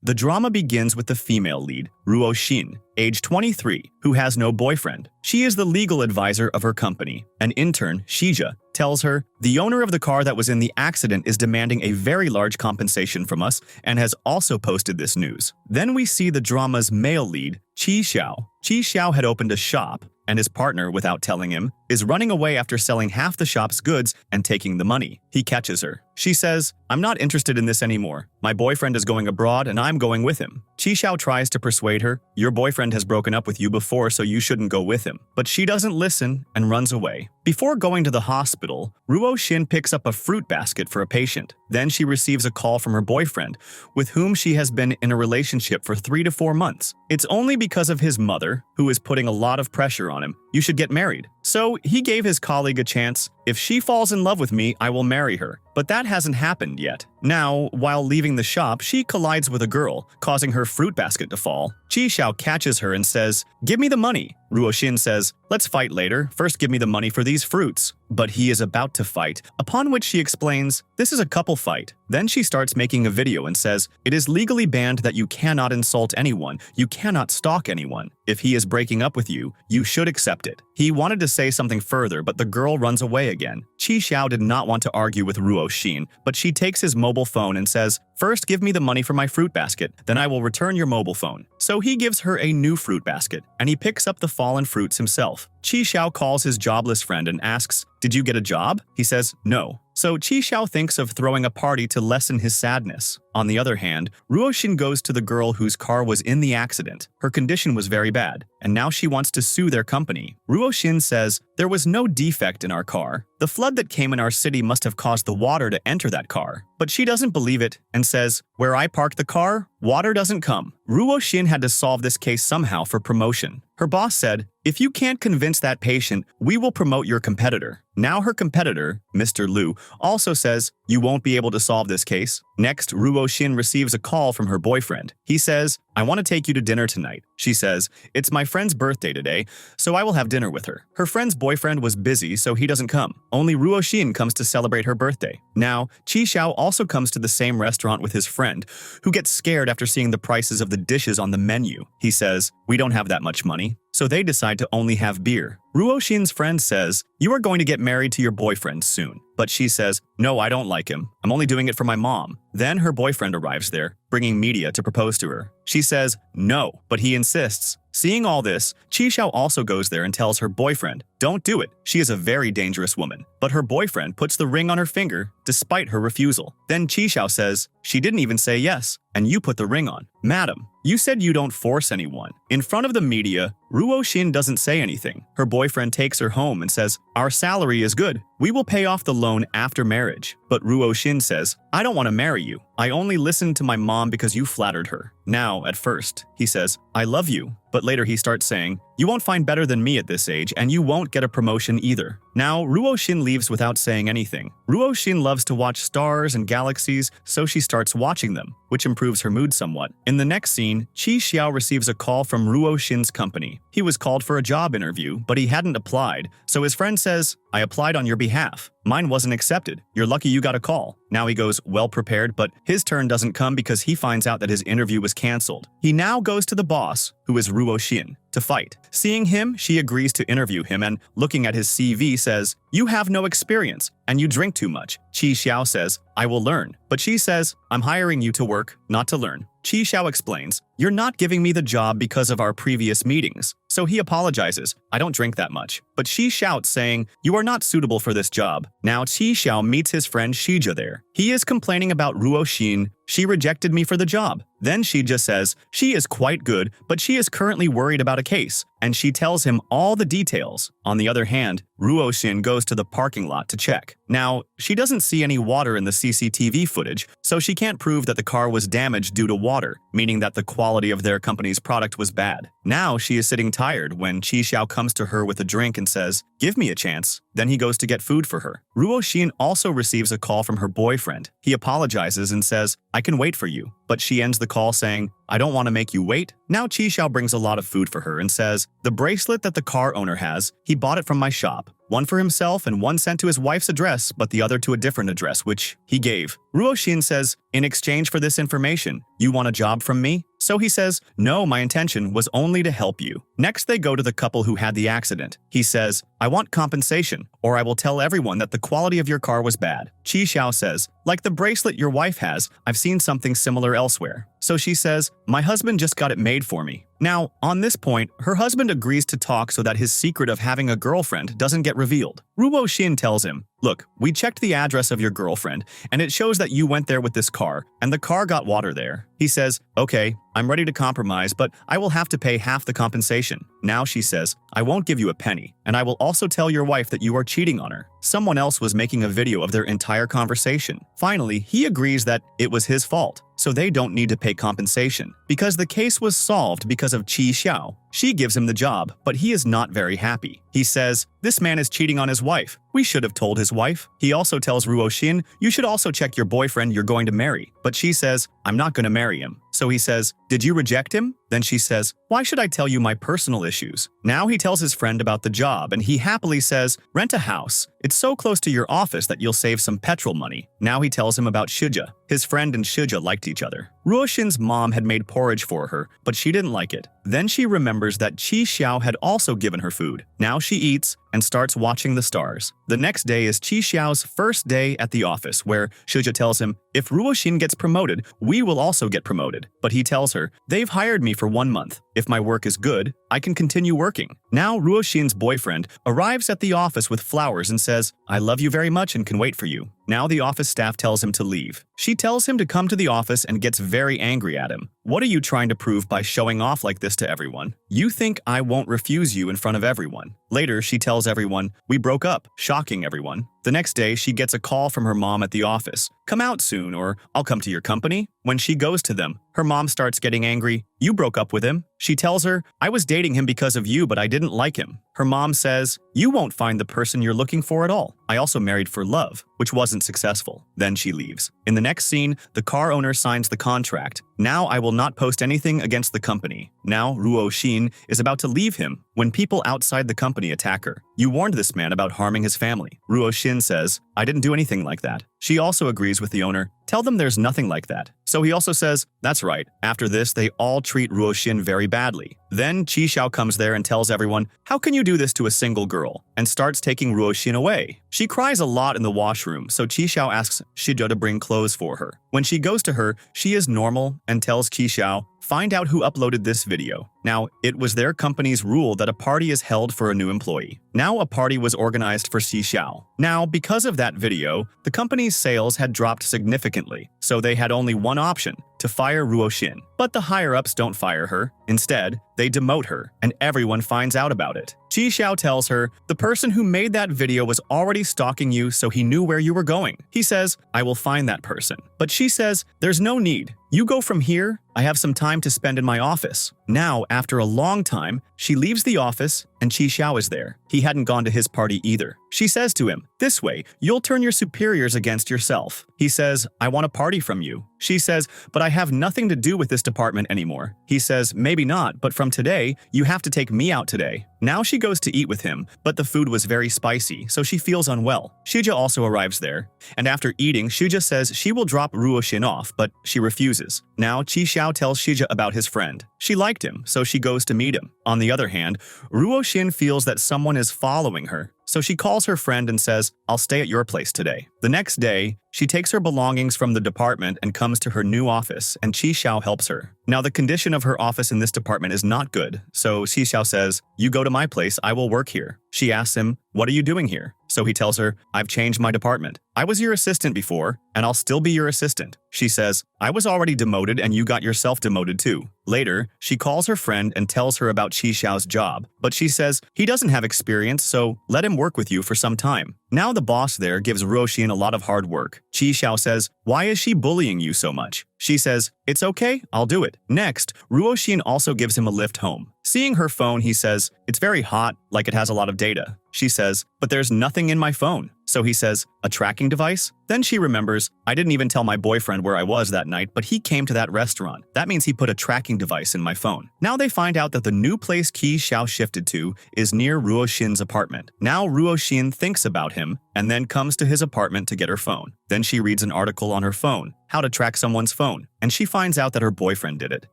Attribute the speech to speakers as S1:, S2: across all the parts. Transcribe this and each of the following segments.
S1: The drama begins with the female lead, Ruo Shin, age 23, who has no boyfriend. She is the legal advisor of her company. An intern, Shija, tells her, "The owner of the car that was in the accident is demanding a very large compensation from us and has also posted this news." Then we see the drama's male lead, Chi Xiao. Chi Xiao had opened a shop, and his partner, without telling him, is running away after selling half the shop's goods and taking the money. He catches her. She says, "I'm not interested in this anymore. My boyfriend is going abroad and I'm going with him." Chi Xiao tries to persuade her, "Your boyfriend has broken up with you before, so you shouldn't go with him." But she doesn't listen and runs away. Before going to the hospital, Ruo Shin picks up a fruit basket for a patient. Then she receives a call from her boyfriend, with whom she has been in a relationship for 3 to 4 months. It's only because of his mother, who is putting a lot of pressure on him. "You should get married." So he gave his colleague a chance. "If she falls in love with me, I will marry her." But that hasn't happened yet. Now, while leaving the shop, she collides with a girl, causing her fruit basket to fall. Chi Xiao catches her and says, "Give me the money." Ruo Shin says, "Let's fight later. First give me the money for these fruits." But he is about to fight, upon which she explains, "This is a couple fight." Then she starts making a video and says, "It is legally banned that you cannot insult anyone, you cannot stalk anyone. If he is breaking up with you, you should accept it." He wanted to say something further, but the girl runs away again. Chi Xiao did not want to argue with Ruo Shin, but she takes his mobile phone and says, "First give me the money for my fruit basket, then I will return your mobile phone." So he gives her a new fruit basket, and he picks up the fallen fruits himself. Chi Xiao calls his jobless friend and asks, "Did you get a job?" He says, "No." So Chi Xiao thinks of throwing a party to lessen his sadness. On the other hand, Ruo Shin goes to the girl whose car was in the accident. Her condition was very bad, and now she wants to sue their company. Ruo Shin says, "There was no defect in our car. The flood that came in our city must have caused the water to enter that car." But she doesn't believe it and says, "Where I parked the car, water doesn't come." Ruo Shin had to solve this case somehow for promotion. Her boss said, "If you can't convince that patient, we will promote your competitor." Now her competitor, Mr. Liu, also says, "You won't be able to solve this case." Next, Ruo Shin receives a call from her boyfriend. He says, "I want to take you to dinner tonight." She says, "It's my friend's birthday today, so I will have dinner with her." Her friend's boyfriend was busy, so he doesn't come. Only Ruo Shin comes to celebrate her birthday. Now, Chi Xiao also comes to the same restaurant with his friend, who gets scared after seeing the prices of the dishes on the menu. He says, "We don't have that much money." So they decide to only have beer. Ruo Shin's friend says, "You are going to get married to your boyfriend soon." But she says, "No, I don't like him. I'm only doing it for my mom." Then her boyfriend arrives there, bringing media to propose to her. She says, "No," but he insists. Seeing all this, Chi Xiao also goes there and tells her boyfriend, "Don't do it. She is a very dangerous woman." But her boyfriend puts the ring on her finger, despite her refusal. Then Chi Xiao says, "She didn't even say yes, and you put the ring on." "Madam, you said you don't force anyone." In front of the media, Ruo Shin doesn't say anything. Her boyfriend takes her home and says, "Our salary is good. We will pay off the loan after marriage." But Ruo Shin says, "I don't want to marry you. I only listened to my mom because you flattered her." Now, at first, he says, "I love you." But later he starts saying, "You won't find better than me at this age, and you won't get a promotion either." Now, Ruo Shin leaves without saying anything. Ruo Shin loves to watch stars and galaxies, so she starts watching them, which improves her mood somewhat. In the next scene, Chi Xiao receives a call from Ruo Shin's company. He was called for a job interview, but he hadn't applied, so his friend says, "I applied on your behalf. Mine wasn't accepted. You're lucky you got a call." Now he goes well prepared, but his turn doesn't come because he finds out that his interview was cancelled. He now goes to the boss, who is Ruo Shin, to fight. Seeing him, she agrees to interview him and, looking at his CV, says, "You have no experience, and you drink too much." Chi Xiao says, "I will learn." But she says, "I'm hiring you to work, not to learn." Chi Xiao explains, "You're not giving me the job because of our previous meetings." So he apologizes, "I don't drink that much." But she shouts saying, "You are not suitable for this job." Now Chi Xiao meets his friend Shija there. He is complaining about Ruo Shin. "She rejected me for the job." Then Shija says, she is quite good, but she is currently worried about a case, and she tells him all the details. On the other hand, Ruo Shin goes to the parking lot to check. Now, she doesn't see any water in the CCTV footage, so she can't prove that the car was damaged due to water, meaning that the quality of their company's product was bad. Now she is sitting tired when Chi Xiao comes to her with a drink and says, "Give me a chance." Then he goes to get food for her. Ruo Shin also receives a call from her boyfriend. He apologizes and says, "I can wait for you." But she ends the call saying, "I don't want to make you wait." Now Chi Xiao brings a lot of food for her and says, "The bracelet that the car owner has, he bought it from my shop. one for himself and one sent to his wife's address, but the other to a different address, which he gave. Ruo-shin says, in exchange for this information, you want a job from me? So he says, no, my intention was only to help you. Next, they go to the couple who had the accident. He says, I want compensation, or I will tell everyone that the quality of your car was bad. Chi Xiao says, like the bracelet your wife has, I've seen something similar elsewhere. So she says, my husband just got it made for me. Now, on this point, her husband agrees to talk so that his secret of having a girlfriend doesn't get revealed. Ruo-shin tells him, look, we checked the address of your girlfriend, and it shows that you went there with this car, and the car got water there. He says, okay, I'm ready to compromise, but I will have to pay half the compensation. Now she says, I won't give you a penny, and I will also tell your wife that you are cheating on her. Someone else was making a video of their entire conversation. Finally, he agrees that it was his fault, so they don't need to pay compensation, because the case was solved because of Chi Xiao. She gives him the job, but he is not very happy. He says, this man is cheating on his wife. We should have told his wife. He also tells Ruo-shin, you should also check your boyfriend you're going to marry. But she says, I'm not going to marry him. So he says, did you reject him? Then she says, why should I tell you my personal issues? Now he tells his friend about the job, and he happily says, rent a house. It's so close to your office that you'll save some petrol money. Now he tells him about Shija. His friend and Shija liked each other. Ruo-shin's mom had made porridge for her, but she didn't like it. Then she remembers that Chi Xiao had also given her food. Now she eats and starts watching the stars. The next day is Chi Xiao's first day at the office, where Shija tells him, if Ruo-shin gets promoted, we will also get promoted. But he tells her, they've hired me for 1 month. If my work is good, I can continue working. Now Ruo-shin's boyfriend arrives at the office with flowers and says, I love you very much and can wait for you. Now the office staff tells him to leave. She tells him to come to the office and gets very angry at him. What are you trying to prove by showing off like this to everyone? You think I won't refuse you in front of everyone. Later, she tells everyone, we broke up, shocking everyone. The next day, she gets a call from her mom at the office. Come out soon, or I'll come to your company. When she goes to them, her mom starts getting angry. You broke up with him. She tells her, I was dating him because of you, but I didn't like him. Her mom says, you won't find the person you're looking for at all. I also married for love, which wasn't successful. Then she leaves. In the next scene, the car owner signs the contract. Now I will not post anything against the company. Now Ruo-shin is about to leave him when people outside the company attack her. You warned this man about harming his family. Ruo-shin says, I didn't do anything like that. She also agrees with the owner. Tell them there's nothing like that. So he also says, that's right. After this, they all treat Ruo-shin very badly. Then Chi Xiao comes there and tells everyone, how can you do this to a single girl? And starts taking Ruo-shin away. She cries a lot in the washroom, so Chi Xiao asks Shija to bring clothes for her. When she goes to her, she is normal and tells Chi Xiao, find out who uploaded this video. Now, it was their company's rule that a party is held for a new employee. Now a party was organized for Chi Xiao. Now, because of that video, the company's sales had dropped significantly, so they had only one option, to fire Ruo-shin. But the higher-ups don't fire her. Instead, they demote her, and everyone finds out about it. Chi Xiao tells her, the person who made that video was already stalking you, so he knew where you were going. He says, I will find that person. But she says, there's no need. You go from here, I have some time to spend in my office. Now, after a long time, she leaves the office and Chi Xiao is there. He hadn't gone to his party either. She says to him, this way, you'll turn your superiors against yourself. He says, I want a party from you. She says, but I have nothing to do with this department anymore. He says, maybe not, but from today, you have to take me out today. Now she goes to eat with him, but the food was very spicy, so she feels unwell. Shija also arrives there, and after eating, Shija says she will drop Ruo-shin off, but she refuses. Now Chi Xiao tells Shija about his friend. She liked him, so she goes to meet him. On the other hand, Ruo-shin feels that someone is following her, so she calls her friend and says, I'll stay at your place today. The next day, she takes her belongings from the department and comes to her new office, and Chi Xiao helps her. Now, the condition of her office in this department is not good, so Chi Xiao says, you go to my place, I will work here. She asks him, what are you doing here? So he tells her, I've changed my department. I was your assistant before, and I'll still be your assistant. She says, I was already demoted and you got yourself demoted too. Later, she calls her friend and tells her about Chi Xiao's job, but she says, he doesn't have experience, so let him work with you for some time. Now the boss there gives Ruo-shin a lot of hard work. Chi Xiao says, why is she bullying you so much? She says, it's okay, I'll do it. Next, Ruo-shin also gives him a lift home. Seeing her phone, he says, It's very hot, like it has a lot of data. She says, but there's nothing in my phone. So he says, a tracking device? Then she remembers, I didn't even tell my boyfriend where I was that night, but he came to that restaurant. That means he put a tracking device in my phone. Now they find out that the new place Ki Xiao shifted to is near Ruo Xin's apartment. Now Ruo Xin thinks about him and then comes to his apartment to get her phone. Then she reads an article on her phone, how to track someone's phone, and she finds out that her boyfriend did it.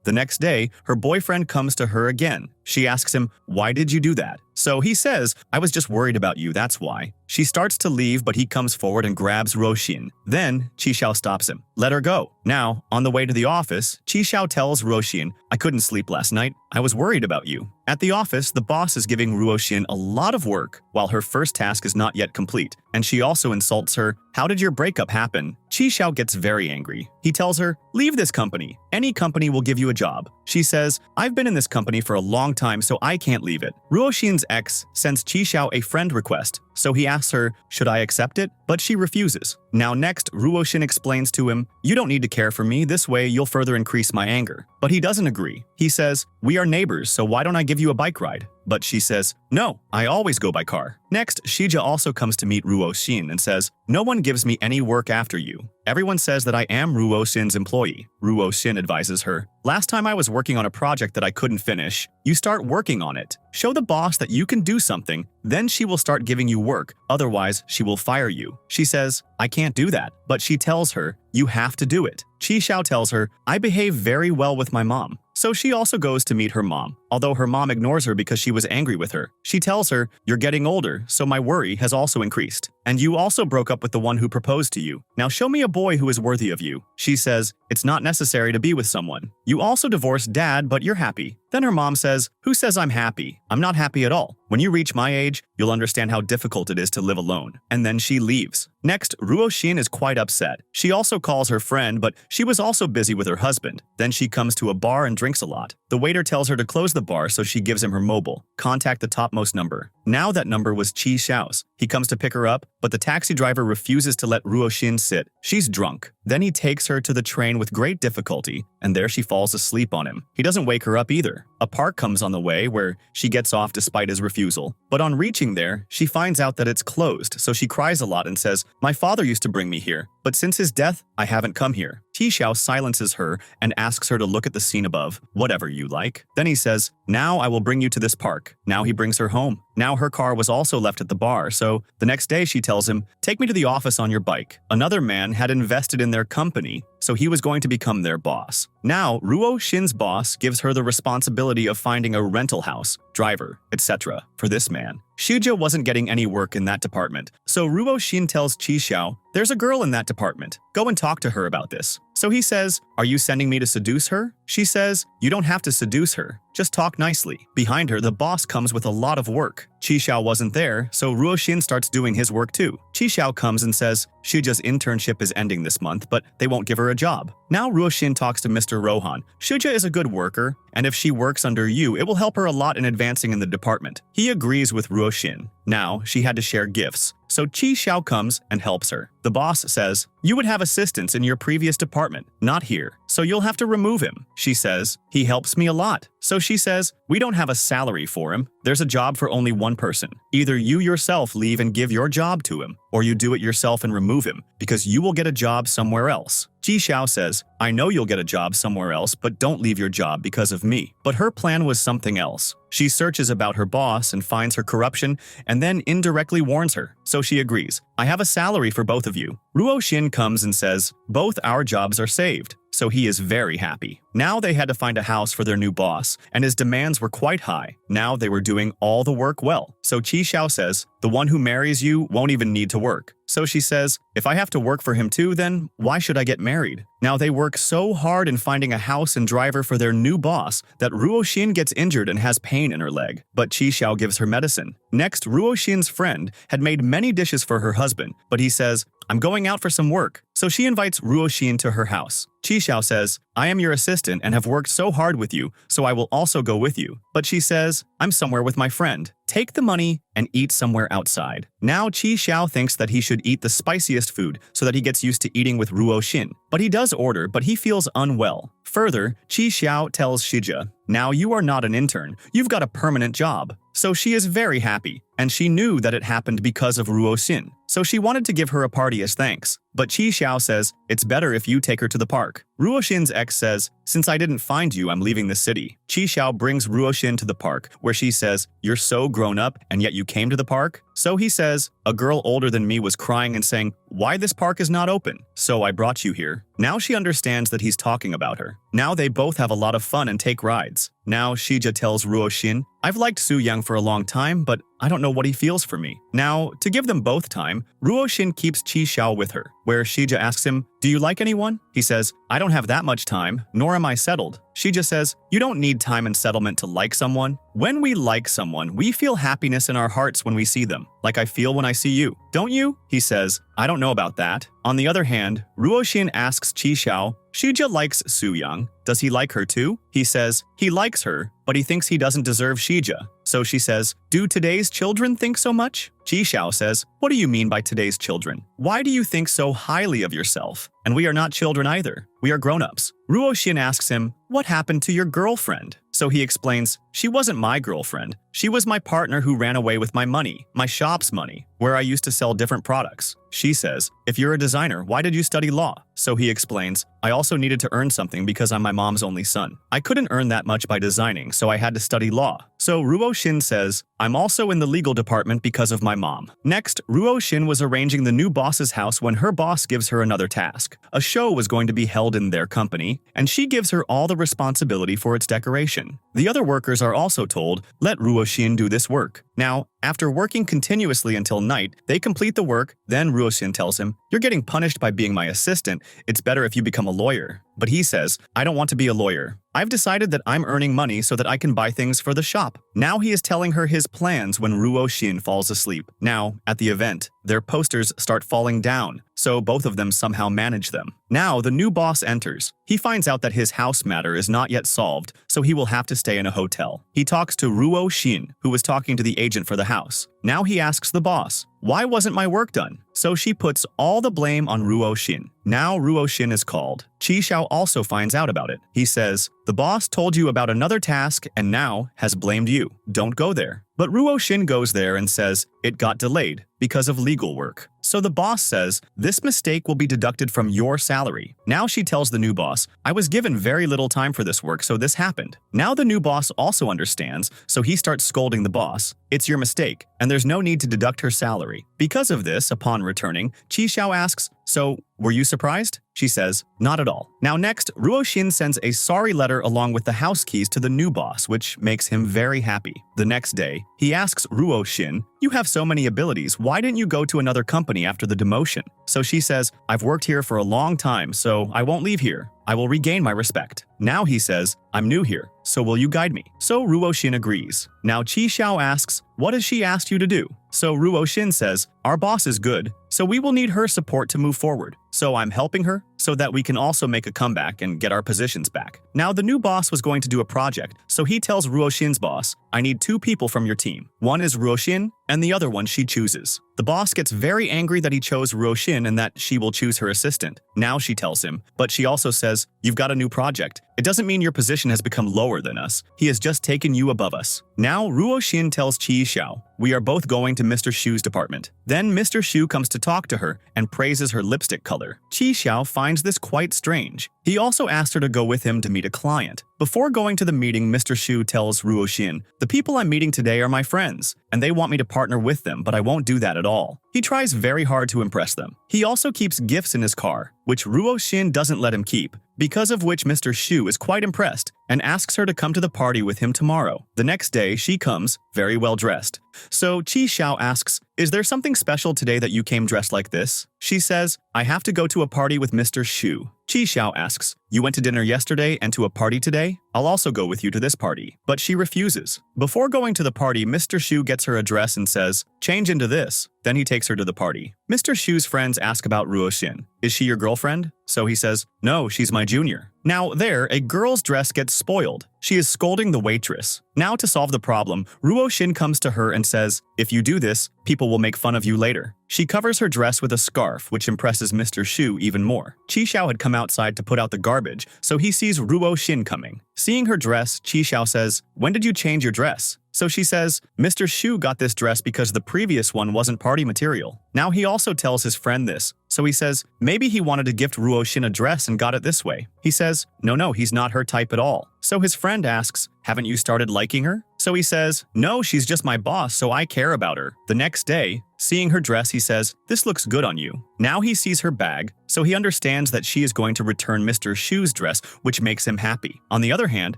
S1: The next day, her boyfriend comes to her again. She asks him, why did you do that? So he says, I was just worried about you, that's why. She starts to leave, but he comes forward and grabs Ruo Xin. Then, Qi Xiao stops him. Let her go. Now, on the way to the office, Qi Xiao tells Ruo Xin, I couldn't sleep last night. I was worried about you. At the office, the boss is giving Ruo Xin a lot of work, while her first task is not yet complete, and she also insults her, how did your breakup happen? Qi Xiao gets very angry. He tells her, leave this company. Any company will give you a job. She says, I've been in this company for a long time, so I can't leave it. Ruo Xin's ex sends Qi Xiao a friend request, so he asks her, should I accept it? But she refuses. Now next, Ruo Xin explains to him, you don't need to care for me, this way you'll further increase my anger. But he doesn't agree. He says, we are neighbors, so why don't I give you a bike ride? But she says, no, I always go by car. Next, Shija also comes to meet Ruo Xin and says, no one gives me any work after you. Everyone says that I am Ruo Xin's employee. Ruo Xin advises her, last time I was working on a project that I couldn't finish. You start working on it. Show the boss that you can do something, then she will start giving you work, otherwise she will fire you. She says, I can't do that, but she tells her, you have to do it. Qi Xiao tells her, I behave very well with my mom. So she also goes to meet her mom, although her mom ignores her because she was angry with her. She tells her, you're getting older, so my worry has also increased. And you also broke up with the one who proposed to you. Now show me a boy who is worthy of you. She says, it's not necessary to be with someone. You also divorced dad, but you're happy. Then her mom says, who says I'm happy? I'm not happy at all. When you reach my age, you'll understand how difficult it is to live alone. And then she leaves. Next, Ruo Xin is quite upset. She also calls her friend, but she was also busy with her husband. Then she comes to a bar and drinks a lot. The waiter tells her to close the bar, so she gives him her mobile. Contact the topmost number. Now that number was Qi Xiao's. He comes to pick her up, but the taxi driver refuses to let Ruo Xin sit. She's drunk. Then he takes her to the train with great difficulty, and there she falls asleep on him. He doesn't wake her up either. A park comes on the way where she gets off despite his refusal. But on reaching there, she finds out that it's closed, so she cries a lot and says, my father used to bring me here, but since his death, I haven't come here. Qi Xiao silences her and asks her to look at the scene above, whatever you like. Then he says, now I will bring you to this park. Now he brings her home. Now her car was also left at the bar, so the next day she tells him, take me to the office on your bike. Another man had invested in their company, so he was going to become their boss. Now, Ruo Xin's boss gives her the responsibility of finding a rental house, driver, etc. for this man. Shija wasn't getting any work in that department, so Ruo Xin tells Qi Xiao, there's a girl in that department. Go and talk to her about this. So he says, are you sending me to seduce her? She says, you don't have to seduce her. Just talk nicely. Behind her, the boss comes with a lot of work. Qi Xiao wasn't there, so Ruo Xin starts doing his work too. Qi Xiao comes and says, Shija's internship is ending this month, but they won't give her a job. Now Ruo Xin talks to Mr. Rohan. Shija is a good worker, and if she works under you, it will help her a lot in advancing in the department. He agrees with Ruo Xin. Now, she had to share gifts, so Qi Xiao comes and helps her. The boss says, you would have assistants in your previous department, not here, so you'll have to remove him. She says, he helps me a lot. So she says, we don't have a salary for him. There's a job for only one person. Either you yourself leave and give your job to him, or you do it yourself and remove him, because you will get a job somewhere else. Qi Xiao says, I know you'll get a job somewhere else, but don't leave your job because of me. But her plan was something else. She searches about her boss and finds her corruption, and then indirectly warns her. So she agrees. I have a salary for both of you. Ruo Xin comes and says, both our jobs are saved. So he is very happy. Now they had to find a house for their new boss, and his demands were quite high. Now they were doing all the work well. So Qi Xiao says, the one who marries you won't even need to work. So she says, if I have to work for him too, then why should I get married? Now they work so hard in finding a house and driver for their new boss that Ruo Xin gets injured and has pain in her leg. But Qi Xiao gives her medicine. Next, Ruo Xin's friend had made many dishes for her husband, but he says, I'm going out for some work. So she invites Ruo Xin to her house. Qi Xiao says, I am your assistant and have worked so hard with you, so I will also go with you. But she says, I'm somewhere with my friend. Take the money and eat somewhere outside. Now Qi Xiao thinks that he should eat the spiciest food so that he gets used to eating with Ruo Xin. But he does order, but he feels unwell. Further, Qi Xiao tells Shija, now you are not an intern, you've got a permanent job. so she is very happy, and she knew that it happened because of Ruo Xin, so she wanted to give her a party as thanks. But Qi Xiao says, it's better if you take her to the park. Ruo Xin's ex says, since I didn't find you, I'm leaving the city. Qi Xiao brings Ruo Xin to the park, where she says, you're so grown up, and yet you came to the park? So he says, a girl older than me was crying and saying, why this park is not open? So I brought you here. Now she understands that he's talking about her. Now they both have a lot of fun and take rides. Now Shija tells Ruo Xin, I've liked Su Yang for a long time, but I don't know what he feels for me. Now, to give them both time, Ruo Xin keeps Qi Xiao with her, where Shija asks him, do you like anyone? He says, I don't have that much time, nor am I settled. Shija says, you don't need time and settlement to like someone. When we like someone, we feel happiness in our hearts when we see them, like I feel when I see you. Don't you? He says, I don't know about that. On the other hand, Ruo Xin asks Qi Xiao, Shija likes Su Yang. Does he like her too? He says, he likes her, but he thinks he doesn't deserve Shija. So she says, do today's children think so much? Qi Xiao says, what do you mean by today's children? Why do you think so highly of yourself? And we are not children either. We are grown-ups. Ruo Xin asks him, what happened to your girlfriend? So he explains, she wasn't my girlfriend. She was my partner who ran away with my money, my shop's money, where I used to sell different products. She says, if you're a designer, why did you study law? So he explains, I also needed to earn something because I'm my mom's only son. I couldn't earn that much by designing, so I had to study law. So Ruo Xin says, I'm also in the legal department because of my mom. Next, Ruo Xin was arranging the new boss's house when her boss gives her another task. A show was going to be held in their company, and she gives her all the responsibility for its decoration. The other workers are also told, let Ruo Xin do this work. Now, after working continuously until night, they complete the work, then Ruo Xin tells him, you're getting punished by being my assistant, it's better if you become a lawyer. But he says, I don't want to be a lawyer. I've decided that I'm earning money so that I can buy things for the shop. Now he is telling her his plans when Ruo Xin falls asleep. Now, at the event, their posters start falling down, so both of them somehow manage them. Now, the new boss enters. He finds out that his house matter is not yet solved, so he will have to stay in a hotel. He talks to Ruo Xin, who was talking to the agent for the house. Now he asks the boss, why wasn't my work done? So she puts all the blame on Ruo Xin. Now Ruo Xin is called. Qi Xiao also finds out about it. He says, the boss told you about another task and now has blamed you. Don't go there. But Ruo Xin goes there and says, it got delayed because of legal work. So the boss says, this mistake will be deducted from your salary. Now she tells the new boss, I was given very little time for this work, so this happened. Now the new boss also understands, so he starts scolding the boss. It's your mistake, and there's no need to deduct her salary. Because of this, upon returning, Qi Xiao asks, so, were you surprised? She says, not at all. Now next, Ruo Xin sends a sorry letter along with the house keys to the new boss, which makes him very happy. The next day, he asks Ruo Xin, you have so many abilities, why didn't you go to another company after the demotion? So she says, I've worked here for a long time, so I won't leave here. I will regain my respect. Now he says, I'm new here, so will you guide me? So Ruo Xin agrees. Now Qi Xiao asks, what has she asked you to do? So Ruo Xin says, our boss is good, so we will need her support to move forward. So I'm helping her so that we can also make a comeback and get our positions back. Now the new boss was going to do a project, so he tells Ruo Xin's boss, I need 2 people from your team. One is Ruo Xin, and the other one she chooses. The boss gets very angry that he chose Ruo Xin and that she will choose her assistant. Now she tells him, but she also says, you've got a new project. It doesn't mean your position has become lower than us. He has just taken you above us. Now Ruo Xin tells Qi Xiao, we are both going to Mr. Shu's department. Then Mr. Shu comes to talk to her and praises her lipstick color. Qi Xiao finds this quite strange. He also asked her to go with him to meet a client. Before going to the meeting, Mr. Shu tells Ruo Xin, the people I'm meeting today are my friends, and they want me to partner with them, but I won't do that at all. He tries very hard to impress them. He also keeps gifts in his car, which Ruo Xin doesn't let him keep, because of which Mr. Shu is quite impressed and asks her to come to the party with him tomorrow. The next day, she comes, very well dressed. So Qi Xiao asks, is there something special today that you came dressed like this? She says, I have to go to a party with Mr. Shu. Qi Xiao asks, you went to dinner yesterday and to a party today? I'll also go with you to this party. But she refuses. Before going to the party, Mr. Shu gets her a dress and says, change into this. Then he takes her to the party. Mr. Shu's friends ask about Ruo Xin. Is she your girlfriend? So he says, no, she's my junior. Now there, a girl's dress gets spoiled. She is scolding the waitress. Now to solve the problem, Ruo Xin comes to her and says, if you do this, people will make fun of you later. She covers her dress with a scarf, which impresses Mr. Shu even more. Qi Xiao had come outside to put out the garbage, so he sees Ruo Xin coming. Seeing her dress, Qi Xiao says, when did you change your dress? So she says, Mr. Shu got this dress because the previous one wasn't party material. Now he also tells his friend this. So he says, maybe he wanted to gift Ruo-shin a dress and got it this way. He says, no, he's not her type at all. So his friend asks, haven't you started liking her? So he says, no, she's just my boss, so I care about her. The next day, seeing her dress, he says, this looks good on you. Now he sees her bag, so he understands that she is going to return Mr. Shu's dress, which makes him happy. On the other hand,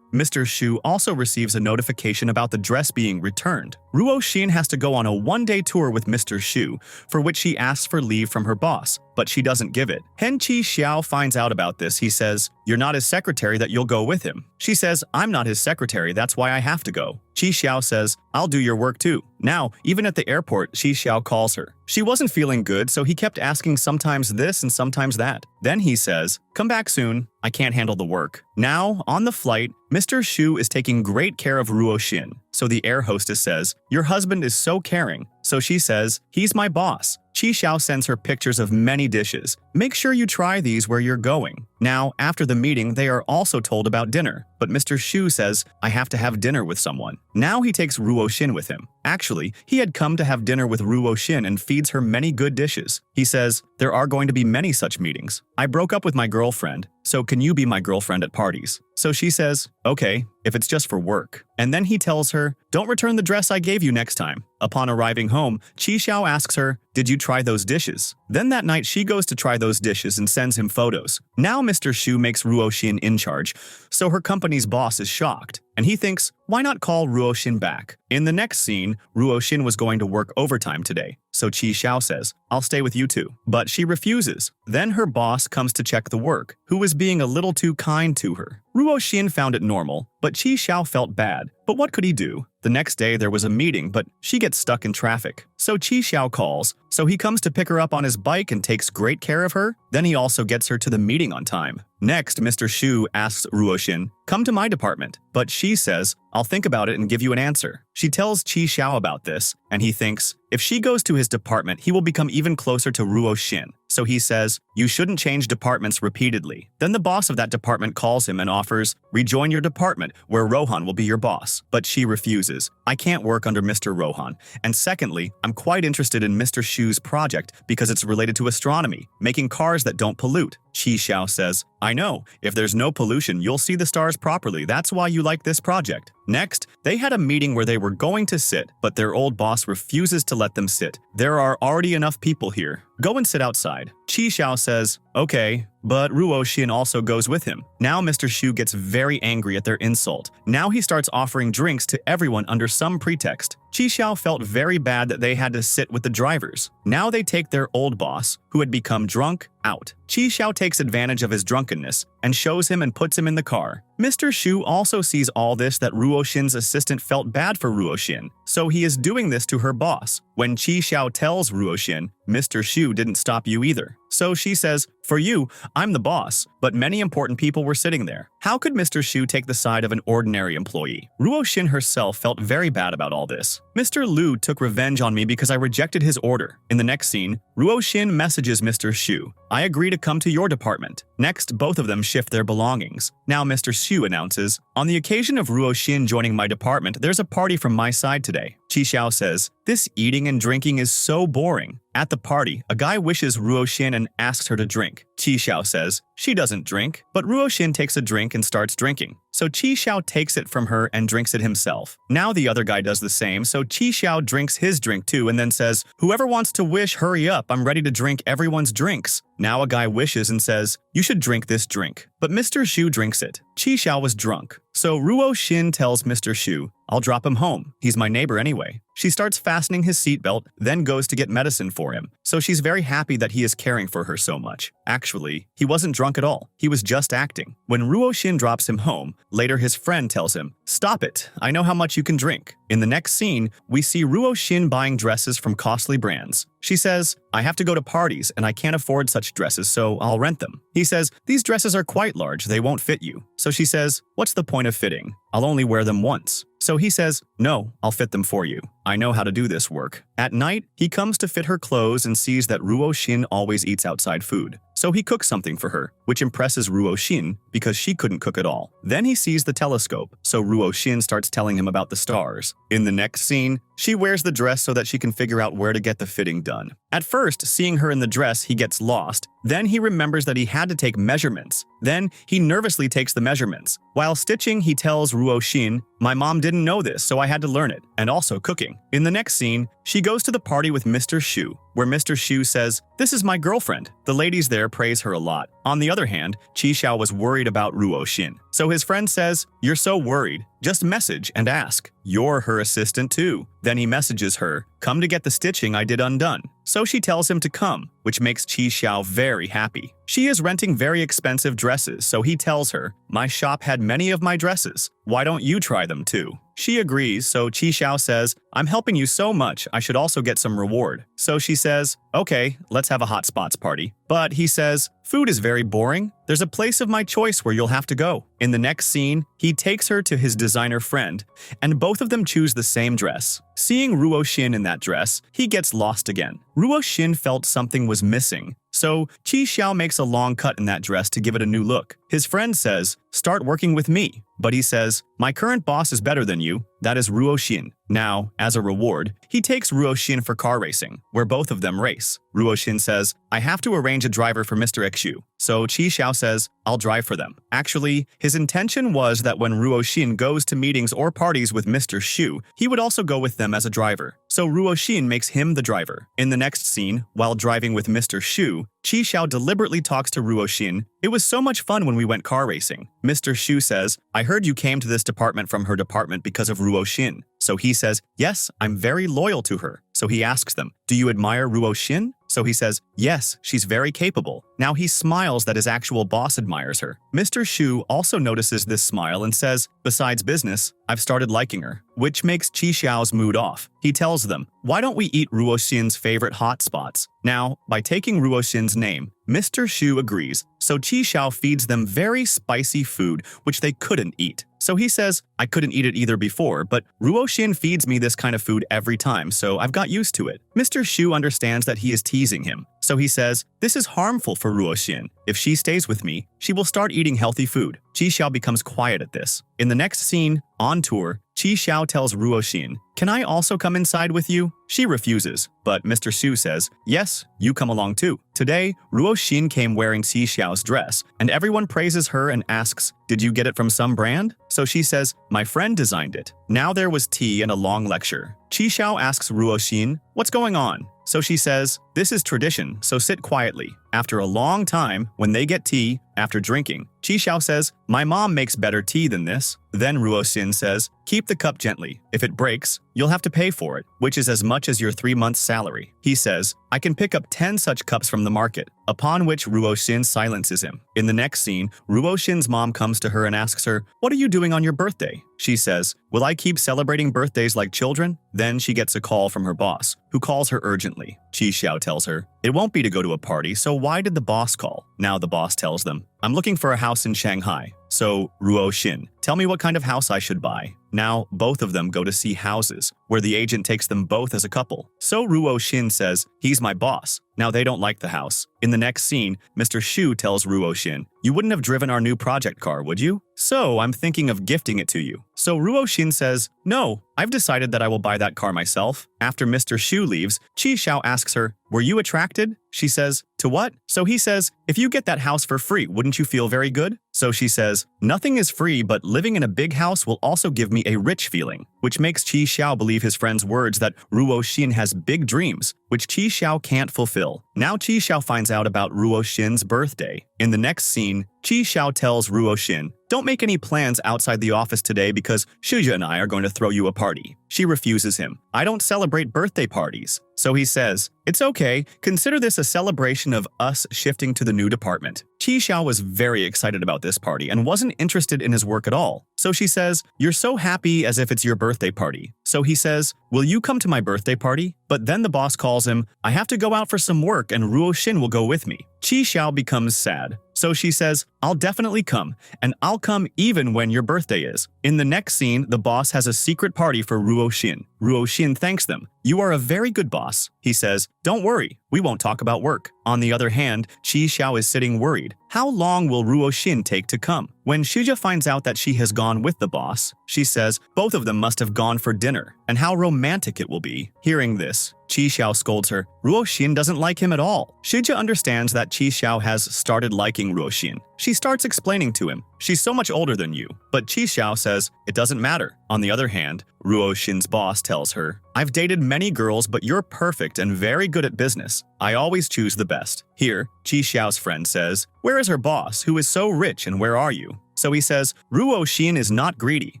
S1: Mr. Shu also receives a notification about the dress being returned. Ruo-shin has to go on a one-day tour with Mr. Shu, for which she asks for leave from her boss, but she doesn't give it. Hen Chi Xiao finds out about this. He says, you're not his secretary, that you'll go with him. She says, I'm not his secretary, that's why I have to go. Chi Xiao says, I'll do your work too. Now, even at the airport, Chi Xiao calls her. She wasn't feeling good, so he kept asking sometimes this and sometimes that. Then he says, come back soon, I can't handle the work. Now, on the flight, Mr. Shu is taking great care of Ruo-shin. So the air hostess says, your husband is so caring. So she says, he's my boss. Chi Xiao sends her pictures of many dishes. Make sure you try these where you're going. Now, after the meeting, they are also told about dinner. But Mr. Shu says, I have to have dinner with someone. Now he takes Ruo-shin with him. Actually, he had come to have dinner with Ruo-shin and feeds her many good dishes. He says, there are going to be many such meetings. I broke up with my girlfriend, so can you be my girlfriend at parties? So she says, okay, if it's just for work. And then he tells her, don't return the dress I gave you next time. Upon arriving home, Chi Xiao asks her, did you try those dishes? Then that night she goes to try those dishes and sends him photos. Now Mr. Shu makes Ruo-shin in charge, so her company's boss is shocked. And he thinks, why not call Ruo-shin back? In the next scene, Ruo-shin was going to work overtime today. So Chi Xiao says, I'll stay with you two. But she refuses. Then her boss comes to check the work, who was being a little too kind to her. Ruo-shin found it normal, but Chi Xiao felt bad. But what could he do? The next day there was a meeting, but she gets stuck in traffic. So Chi Xiao calls, so he comes to pick her up on his bike and takes great care of her. Then he also gets her to the meeting on time. Next, Mr. Shu asks Ruo-shin, come to my department. But she says, I'll think about it and give you an answer. She tells Chi Xiao about this, and he thinks, if she goes to his department, he will become even closer to Ruo-shin. So he says, you shouldn't change departments repeatedly. Then the boss of that department calls him and offers, rejoin your department, where Rohan will be your boss. But she refuses. I can't work under Mr. Rohan. And secondly, I'm quite interested in Mr. Shu's project because it's related to astronomy, making cars that don't pollute. Chi Xiao says, I know, if there's no pollution, you'll see the stars properly. That's why you like this project. Next, they had a meeting where they were going to sit, but their old boss refuses to let them sit. There are already enough people here. Go and sit outside. Chi Xiao says, okay, but Ruo-shin also goes with him. Now Mr. Shu gets very angry at their insult. Now he starts offering drinks to everyone under some pretext. Chi Xiao felt very bad that they had to sit with the drivers. Now they take their old boss, who had become drunk, out. Chi Xiao takes advantage of his drunkenness and shows him and puts him in the car. Mr. Shu also sees all this that Ruo-shin's assistant felt bad for Ruo-shin, so he is doing this to her boss. When Chi Xiao tells Ruo-shin, Mr. Shu didn't stop you either. So she says, for you, I'm the boss, but many important people were sitting there. How could Mr. Shu take the side of an ordinary employee? Ruo-shin herself felt very bad about all this. Mr. Liu took revenge on me because I rejected his order. In the next scene, Ruo-shin messages Mr. Shu, I agree to come to your department. Next, both of them shift their belongings. Now Mr. Shu announces, on the occasion of Ruo-shin joining my department, there's a party from my side today. Chi Xiao says, this eating and drinking is so boring. At the party, a guy wishes Ruo-shin and asks her to drink. Chi Xiao says, she doesn't drink, but Ruo-shin takes a drink and starts drinking. So Chi Xiao takes it from her and drinks it himself. Now the other guy does the same, so Chi Xiao drinks his drink too and then says, whoever wants to wish, hurry up, I'm ready to drink everyone's drinks. Now a guy wishes and says, you should drink this drink. But Mr. Shu drinks it. Chi Xiao was drunk. So Ruo-shin tells Mr. Shu, I'll drop him home. He's my neighbor anyway. She starts fastening his seatbelt, then goes to get medicine for him. So she's very happy that he is caring for her so much. Actually, he wasn't drunk at all. He was just acting. When Ruo-shin drops him home, later his friend tells him, stop it. I know how much you can drink. In the next scene, we see Ruo-shin buying dresses from costly brands. She says, I have to go to parties and I can't afford such dresses, so I'll rent them. He says, these dresses are quite large, they won't fit you. So she says, what's the point of fitting? I'll only wear them once. So he says, no, I'll fit them for you. I know how to do this work. At night, he comes to fit her clothes and sees that Ruo-shin always eats outside food. so he cooks something for her, which impresses Ruo Shin because she couldn't cook at all. Then he sees the telescope, so Ruo Shin starts telling him about the stars. In the next scene, she wears the dress so that she can figure out where to get the fitting done. At first, seeing her in the dress, he gets lost. Then he remembers that he had to take measurements. Then he nervously takes the measurements. While stitching, he tells Ruo Shin, "My mom didn't know this, so I had to learn it," and also cooking. In the next scene, she goes to the party with Mr. Shu, where Mr. Shu says, "This is my girlfriend." The ladies there praise her a lot. On the other hand, Chi Xiao was worried about Ruo Shin. So his friend says, "You're so worried. Just message and ask. You're her assistant too." Then he messages her, "Come to get the stitching I did undone." So she tells him to come, which makes Chi Xiao very happy. She is renting very expensive dresses, so he tells her, "My shop had many of my dresses. Why don't you try them too?" She agrees, so Chi Xiao says, "I'm helping you so much, I should also get some reward." So she says, "Okay, let's have a hot spots party." But he says, "Food is very boring. There's a place of my choice where you'll have to go." In the next scene, he takes her to his designer friend, and both of them choose the same dress. Seeing Ruo Shin in that dress, he gets lost again. Ruo Shin felt something was missing, so Chi Xiao makes a long cut in that dress to give it a new look. His friend says, "Start working with me." But he says, "My current boss is better than you." That is Ruo Shin. Now, as a reward, he takes Ruo Shin for car racing, where both of them race. Ruo Shin says, "I have to arrange a driver for Mr. Xu." So Chi Xiao says, "I'll drive for them." Actually, his intention was that when Ruo Shin goes to meetings or parties with Mr. Shu, he would also go with them as a driver. So Ruo Shin makes him the driver. In the next scene, while driving with Mr. Shu, Chi Xiao deliberately talks to Ruo Shin, "It was so much fun when we went car racing." Mr. Shu says, "I heard you came to this department from her department because of Ruo Shin." So he says, "Yes, I'm very loyal to her." So he asks them, "Do you admire Ruo Shin?" So he says, "Yes, she's very capable." Now he smiles that his actual boss admires her. Mr. Shu also notices this smile and says, "Besides business, I've started liking her," which makes Chi Xiao's mood off. He tells them, "Why don't we eat Ruo Shin's favorite hot spots?" Now, by taking Ruo Shin's name, Mr. Shu agrees, so Chi Xiao feeds them very spicy food which they couldn't eat. So he says, "I couldn't eat it either before, but Ruo Shin feeds me this kind of food every time, so I've got used to it." Mr. Shu understands that he is teasing him, so he says, "This is harmful for Ruo Shin. If she stays with me, she will start eating healthy food." Chi Xiao becomes quiet at this. In the next scene, on tour, Chi Xiao tells Ruo Shin, "Can I also come inside with you?" She refuses, but Mr. Shu says, "Yes, you come along too." Today, Ruo Shin came wearing Chi Xiao's dress, and everyone praises her and asks, "Did you get it from some brand?" So she says, "My friend designed it." Now there was tea and a long lecture. Chi Xiao asks Ruo Shin, "What's going on?" So she says, "This is tradition, so sit quietly." After a long time, when they get tea, after drinking, Chi Xiao says, "My mom makes better tea than this." Then Ruo Shin says, "Keep the cup gently. If it breaks, you'll have to pay for it, which is as much as your 3 months' salary." He says, "I can pick up 10 such cups from the market," upon which Ruo Shin silences him. In the next scene, Ruo Shin's mom comes to her and asks her, "What are you doing on your birthday?" She says, "Will I keep celebrating birthdays like children?" Then she gets a call from her boss, who calls her urgently. Chi Xiao tells her, "It won't be to go to a party, so why did the boss call?" Now the boss tells them, "I'm looking for a house in Shanghai." So Ruo Shin, "Tell me what kind of house I should buy." Now both of them go to see houses, where the agent takes them both as a couple. So Ruo Shin says, "He's my boss." Now they don't like the house. In the next scene, Mr. Shu tells Ruo Shin, "You wouldn't have driven our new project car, would you? So I'm thinking of gifting it to you." So Ruo Shin says, "No, I've decided that I will buy that car myself." After Mr. Shu leaves, Chi Xiao asks her, "Were you attracted?" She says, "To what?" So he says, "If you get that house for free, wouldn't you feel very good?" So she says, "Nothing is free, but living in a big house will also give me a rich feeling," which makes Chi Xiao believe his friend's words that Ruo Shin has big dreams, which Chi Xiao can't fulfill. Now Chi Xiao finds out about Ruo Shin's birthday. In the next scene, Chi Xiao tells Ruo Shin, "Don't make any plans outside the office today because Shuja and I are going to throw you a party." She refuses him. "I don't celebrate birthday parties." So he says, "It's okay, consider this a celebration of us shifting to the new department." Chi Xiao was very excited about this party and wasn't interested in his work at all. So she says, "You're so happy as if it's your birthday party." So he says, "Will you come to my birthday party?" But then the boss calls him, "I have to go out for some work and Ruo Shin will go with me." Chi Xiao becomes sad. So she says, "I'll definitely come, and I'll come even when your birthday is." In the next scene, the boss has a secret party for Ruo Shin. Ruo Shin thanks them. "You are a very good boss." He says, "Don't worry, We won't talk about work. On the other hand, Chi Xiao is sitting worried. How long will Ruo Xin take to come? When Shija finds out that she has gone with the boss, she says both of them must have gone for dinner, and how romantic it will be. Hearing this, Chi Xiao scolds her. Ruo Xin doesn't like him at all. Shija understands that Chi Xiao has started liking Ruo Xin. She starts explaining to him, she's so much older than you. But Chi Xiao says, it doesn't matter. On the other hand, Ruo Xin's boss tells her, I've dated many girls, but you're perfect and very good at business. I always choose the best. Here, Chi Xiao's friend says, where is her boss, who is so rich, and where are you? So he says, Ruo Xin is not greedy.